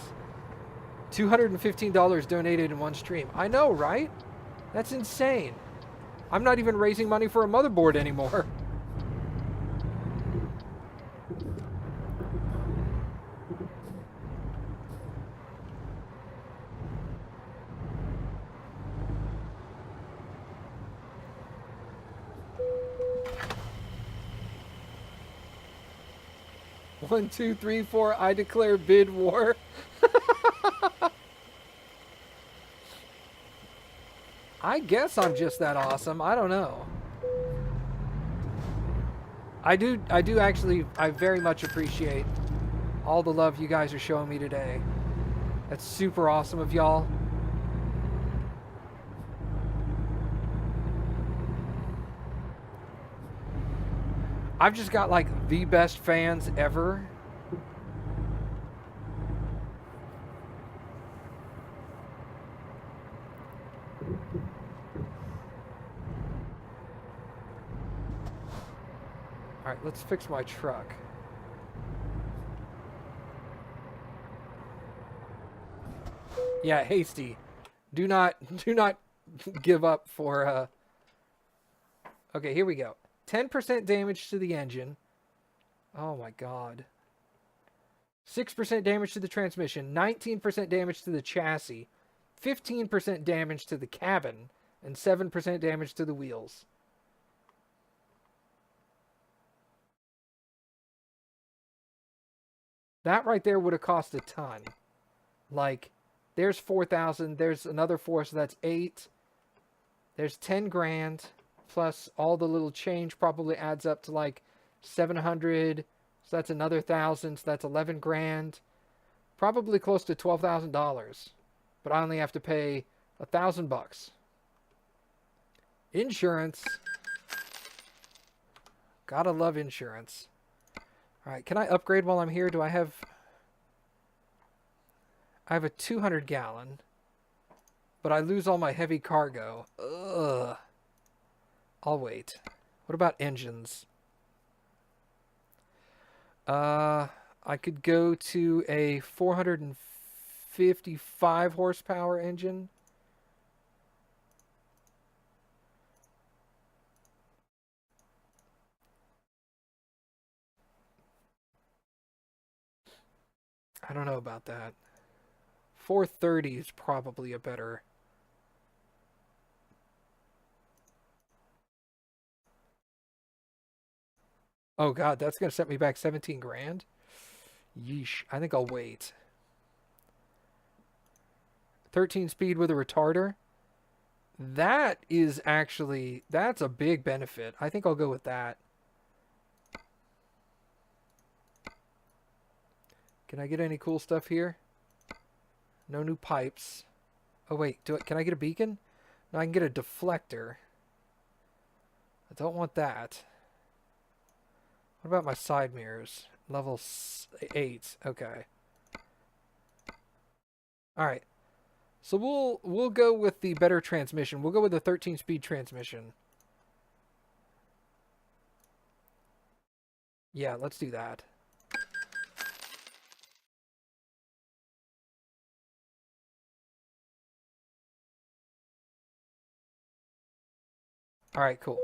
$215 donated in one stream. I know, right? That's insane. I'm not even raising money for a motherboard anymore. One, two, three, four. I declare bid war. I guess I'm just that awesome. I don't know. I do actually, I very much appreciate all the love you guys are showing me today. That's super awesome of y'all. I've just got like the best fans ever. All right, let's fix my truck. Yeah, hasty. Do not give up for Okay, here we go. 10% damage to the engine. Oh my god. 6% damage to the transmission, 19% damage to the chassis, 15% damage to the cabin, and 7% damage to the wheels. That right there would have cost a ton. Like, there's 4,000, there's another 4, so that's 8. There's 10 grand. Plus all the little change probably adds up to like 700. So that's another 1,000. So that's 11 grand. Probably close to $12,000. But I only have to pay $1,000. Insurance. Gotta love insurance. All right, can I upgrade while I'm here? Do I have a 200 gallon, but I lose all my heavy cargo. Ugh. I'll wait. What about engines? I could go to a 450 55 horsepower engine. I don't know about that. 430 is probably a better. Oh god, that's gonna set me back 17 grand. Yeesh. I think I'll wait. 13 speed with a retarder. That is actually, that's a big benefit. I think I'll go with that. Can I get any cool stuff here? No new pipes. Oh wait, can I get a beacon? No, I can get a deflector. I don't want that. What about my side mirrors? Level 8. Okay. All right. So we'll go with the better transmission. We'll go with the 13-speed transmission. Yeah, let's do that. All right, cool.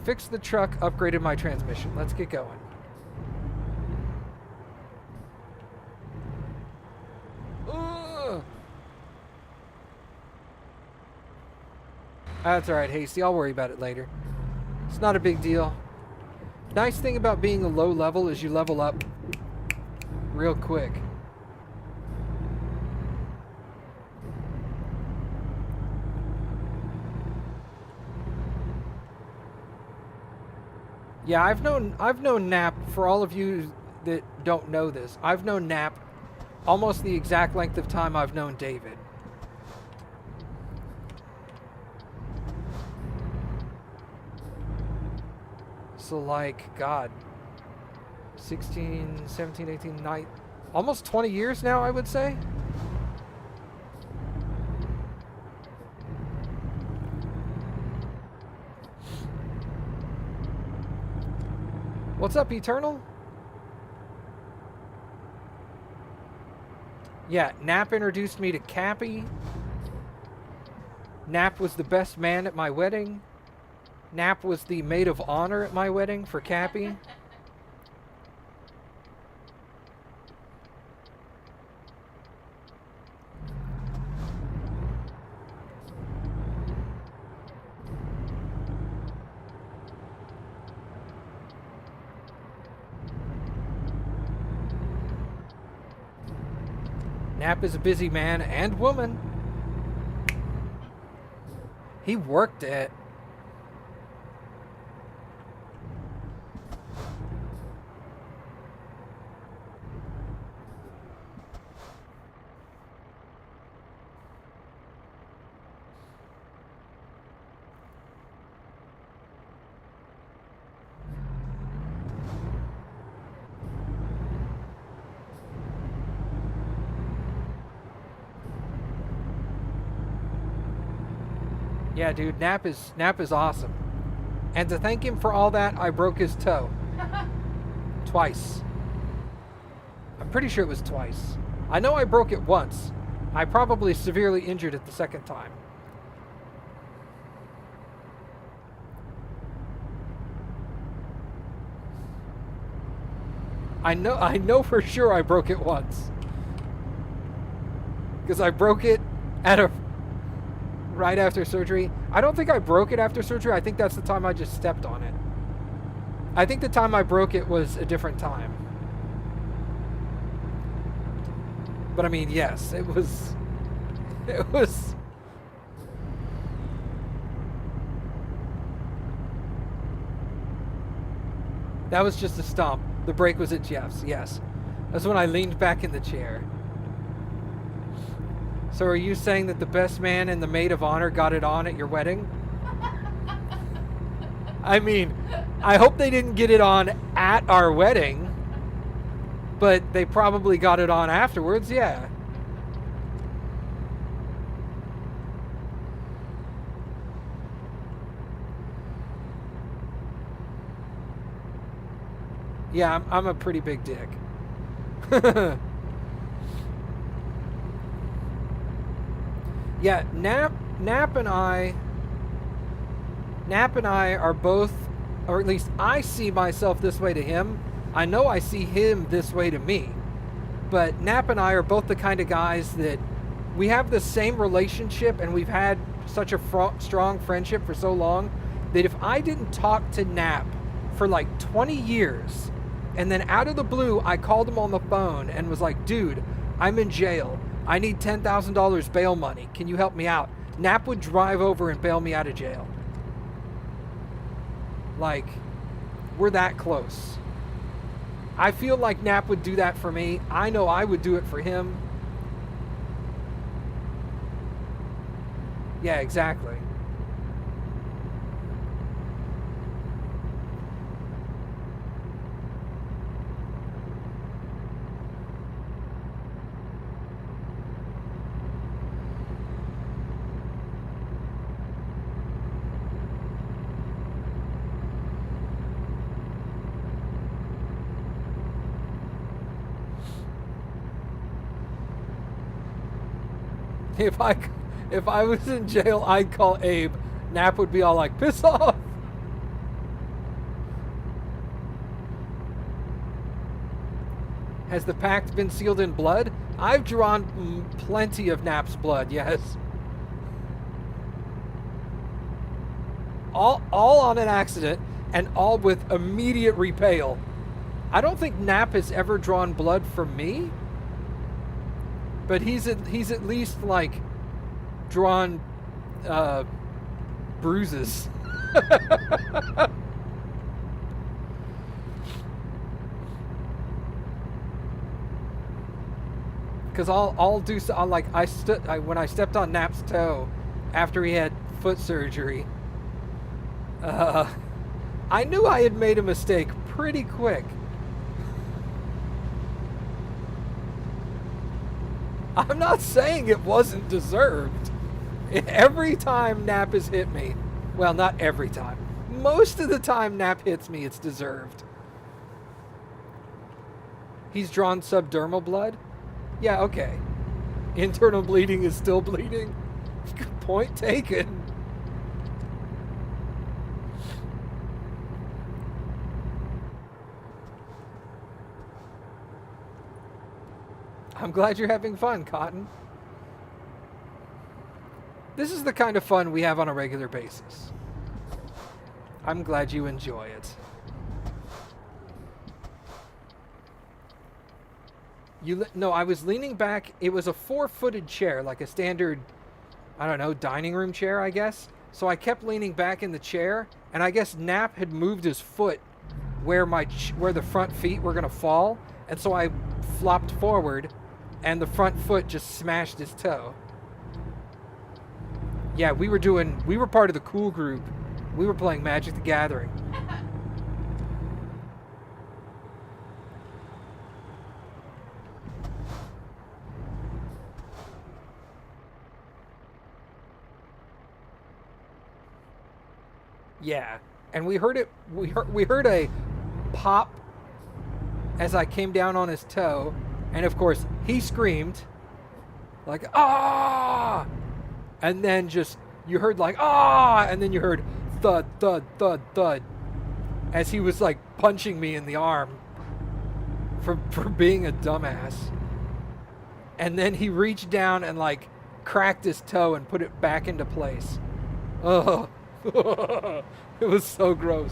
Fixed the truck, upgraded my transmission. Let's get going. Ugh. That's all right, Hasty. I'll worry about it later. It's not a big deal. Nice thing about being a low level is you level up real quick. Yeah, I've known Nap, for all of you that don't know this, I've known Nap almost the exact length of time I've known David. So like, God, 16, 17, 18, 19, almost 20 years now, I would say. What's up, Eternal? Yeah, Nap introduced me to Cappy. Nap was the best man at my wedding. Nap was the maid of honor at my wedding for Cappy. Nap is a busy man and woman. He worked it. Yeah, dude, Nap is awesome. And to thank him for all that, I broke his toe. Twice. I'm pretty sure it was twice. I know I broke it once. I probably severely injured it the second time. I know for sure I broke it once. Because I broke it right after surgery. I don't think I broke it after surgery. I think that's the time I just stepped on it. I think the time I broke it was a different time. But I mean, yes, it was. That was just a stomp. The break was at Jeff's, yes. That's when I leaned back in the chair. So are you saying that the best man and the maid of honor got it on at your wedding? I mean, I hope they didn't get it on at our wedding, but they probably got it on afterwards, yeah. Yeah, I'm a pretty big dick. Yeah, Nap and I are both, or at least I see myself this way to him. I know I see him this way to me. But Nap and I are both the kind of guys that we have the same relationship, and we've had such a strong friendship for so long that if I didn't talk to Nap for like 20 years, and then out of the blue I called him on the phone and was like, dude, I'm in jail. I need $10,000 bail money. Can you help me out? Nap would drive over and bail me out of jail. Like, we're that close. I feel like Nap would do that for me. I know I would do it for him. Yeah, exactly. If I was in jail, I'd call Abe. Nap would be all like, piss off. Has the pact been sealed in blood? I've drawn plenty of Nap's blood, yes. All on an accident, and all with immediate repayal. I don't think Nap has ever drawn blood from me, but he's at least like drawn bruises. Because I'll do so. When I stepped on Nap's toe after he had foot surgery. I knew I had made a mistake pretty quick. I'm not saying it wasn't deserved. Every time Nap has hit me, well, not every time. Most of the time Nap hits me, it's deserved. He's drawn subdermal blood? Yeah, okay. Internal bleeding is still bleeding? Point taken. I'm glad you're having fun, Cotton. This is the kind of fun we have on a regular basis. I'm glad you enjoy it. No, I was leaning back. It was a 4-footed chair, like a standard, I don't know, dining room chair, I guess. So I kept leaning back in the chair, and I guess Nap had moved his foot where the front feet were gonna fall, and so I flopped forward, and the front foot just smashed his toe. Yeah, we were part of the cool group. We were playing Magic the Gathering. Yeah, and we heard a pop as I came down on his toe, and of course he screamed like ah, and then just you heard like ah, and then you heard thud thud thud thud as he was like punching me in the arm for being a dumbass. And then he reached down and like cracked his toe and put it back into place. Oh. It was so gross.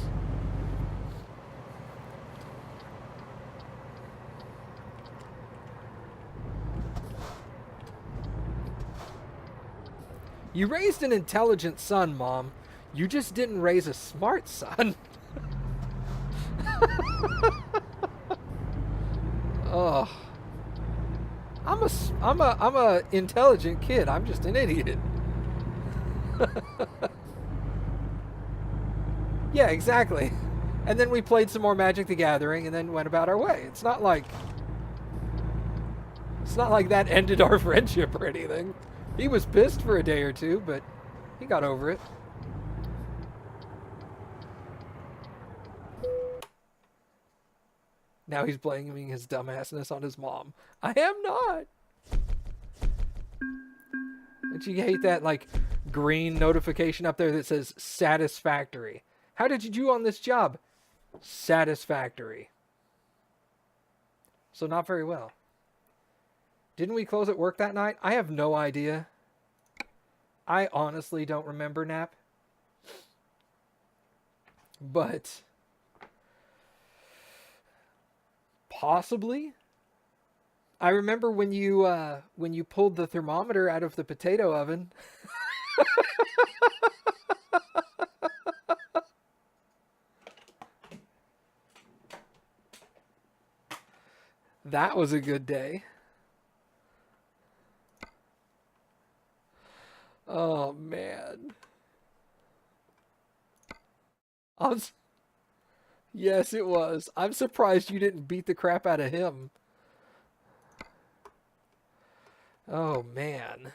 You raised an intelligent son, Mom. You just didn't raise a smart son. Oh. I'm a intelligent kid. I'm just an idiot. Yeah, exactly. And then we played some more Magic the Gathering and then went about our way. It's not like that ended our friendship or anything. He was pissed for a day or two, but he got over it. Now he's blaming his dumbassness on his mom. I am not. Don't you hate that like green notification up there that says satisfactory? How did you do on this job? Satisfactory. So not very well. Didn't we close at work that night? I have no idea. I honestly don't remember, Nap. But possibly. I remember when you pulled the thermometer out of the potato oven. That was a good day. Oh man. I'm, yes, it was. I'm surprised you didn't beat the crap out of him. Oh man.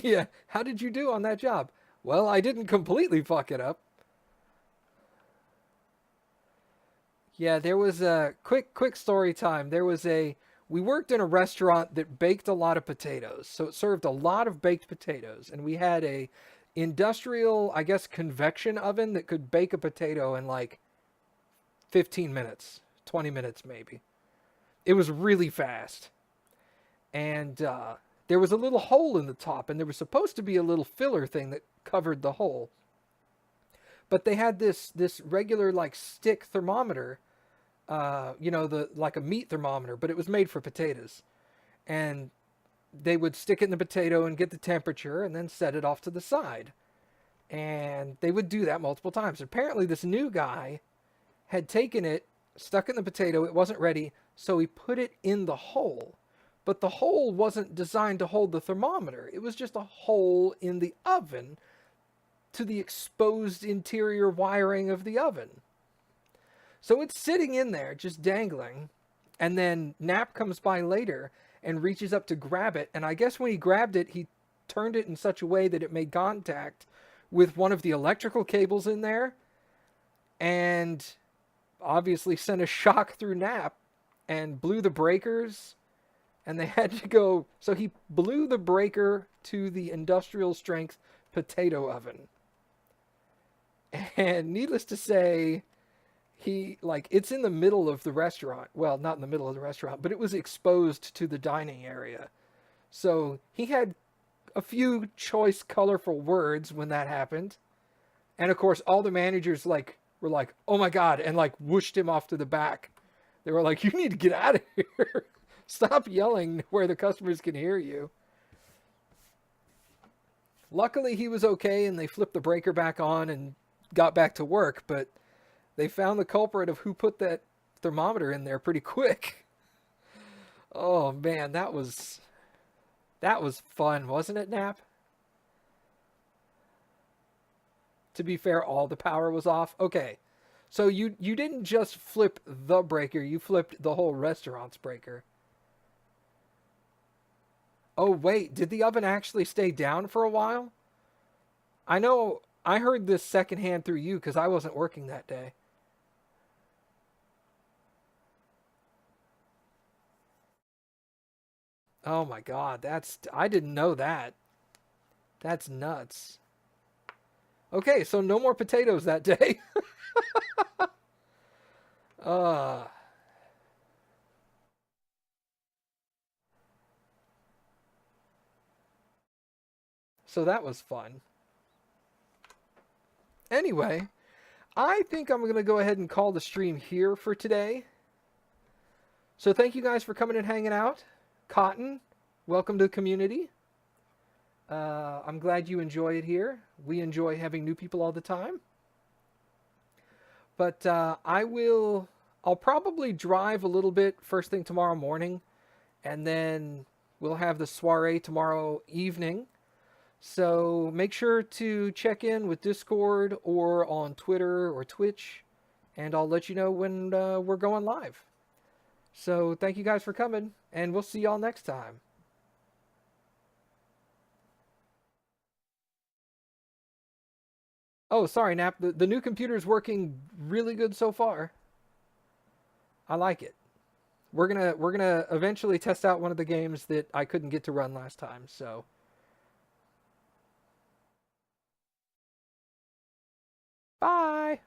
Yeah, how did you do on that job? Well, I didn't completely fuck it up. Yeah, there was a quick story time. We worked in a restaurant that baked a lot of potatoes. So it served a lot of baked potatoes, and we had a industrial, I guess, convection oven that could bake a potato in like 15 minutes, 20 minutes maybe. It was really fast. And there was a little hole in the top, and there was supposed to be a little filler thing that covered the hole. But they had this regular like stick thermometer, the like a meat thermometer, but it was made for potatoes. And they would stick it in the potato and get the temperature and then set it off to the side. And they would do that multiple times. Apparently this new guy had taken it, stuck it in the potato, it wasn't ready, so he put it in the hole. But the hole wasn't designed to hold the thermometer. It was just a hole in the oven to the exposed interior wiring of the oven. So it's sitting in there, just dangling. And then Nap comes by later and reaches up to grab it. And I guess when he grabbed it, he turned it in such a way that it made contact with one of the electrical cables in there. And obviously sent a shock through Nap and blew the breakers. And they had to go. So he blew the breaker to the industrial strength potato oven. And needless to say, it's in the middle of the restaurant. Well, not in the middle of the restaurant, but it was exposed to the dining area. So he had a few choice, colorful words when that happened. And of course, all the managers were like, "Oh my God," and like whooshed him off to the back. They were like, "You need to get out of here. Stop yelling where the customers can hear you." Luckily, he was okay, and they flipped the breaker back on and got back to work, but they found the culprit of who put that thermometer in there pretty quick. Oh man, that was fun, wasn't it, Nap? To be fair, all the power was off. Okay. So you didn't just flip the breaker, you flipped the whole restaurant's breaker. Oh wait, did the oven actually stay down for a while? I know I heard this secondhand through you because I wasn't working that day. Oh my God, I didn't know that. That's nuts. Okay, so no more potatoes that day. uh so that was fun. Anyway, I think I'm going to go ahead and call the stream here for today. So thank you guys for coming and hanging out. Cotton, welcome to the community. I'm glad you enjoy it here. We enjoy having new people all the time. But I'll probably drive a little bit first thing tomorrow morning, and then we'll have the soiree tomorrow evening. So make sure to check in with Discord or on Twitter or Twitch, and I'll let you know when we're going live. So thank you guys for coming, and we'll see y'all next time. Oh, sorry, Nap. The new computer's working really good so far. I like it. We're gonna eventually test out one of the games that I couldn't get to run last time. So bye.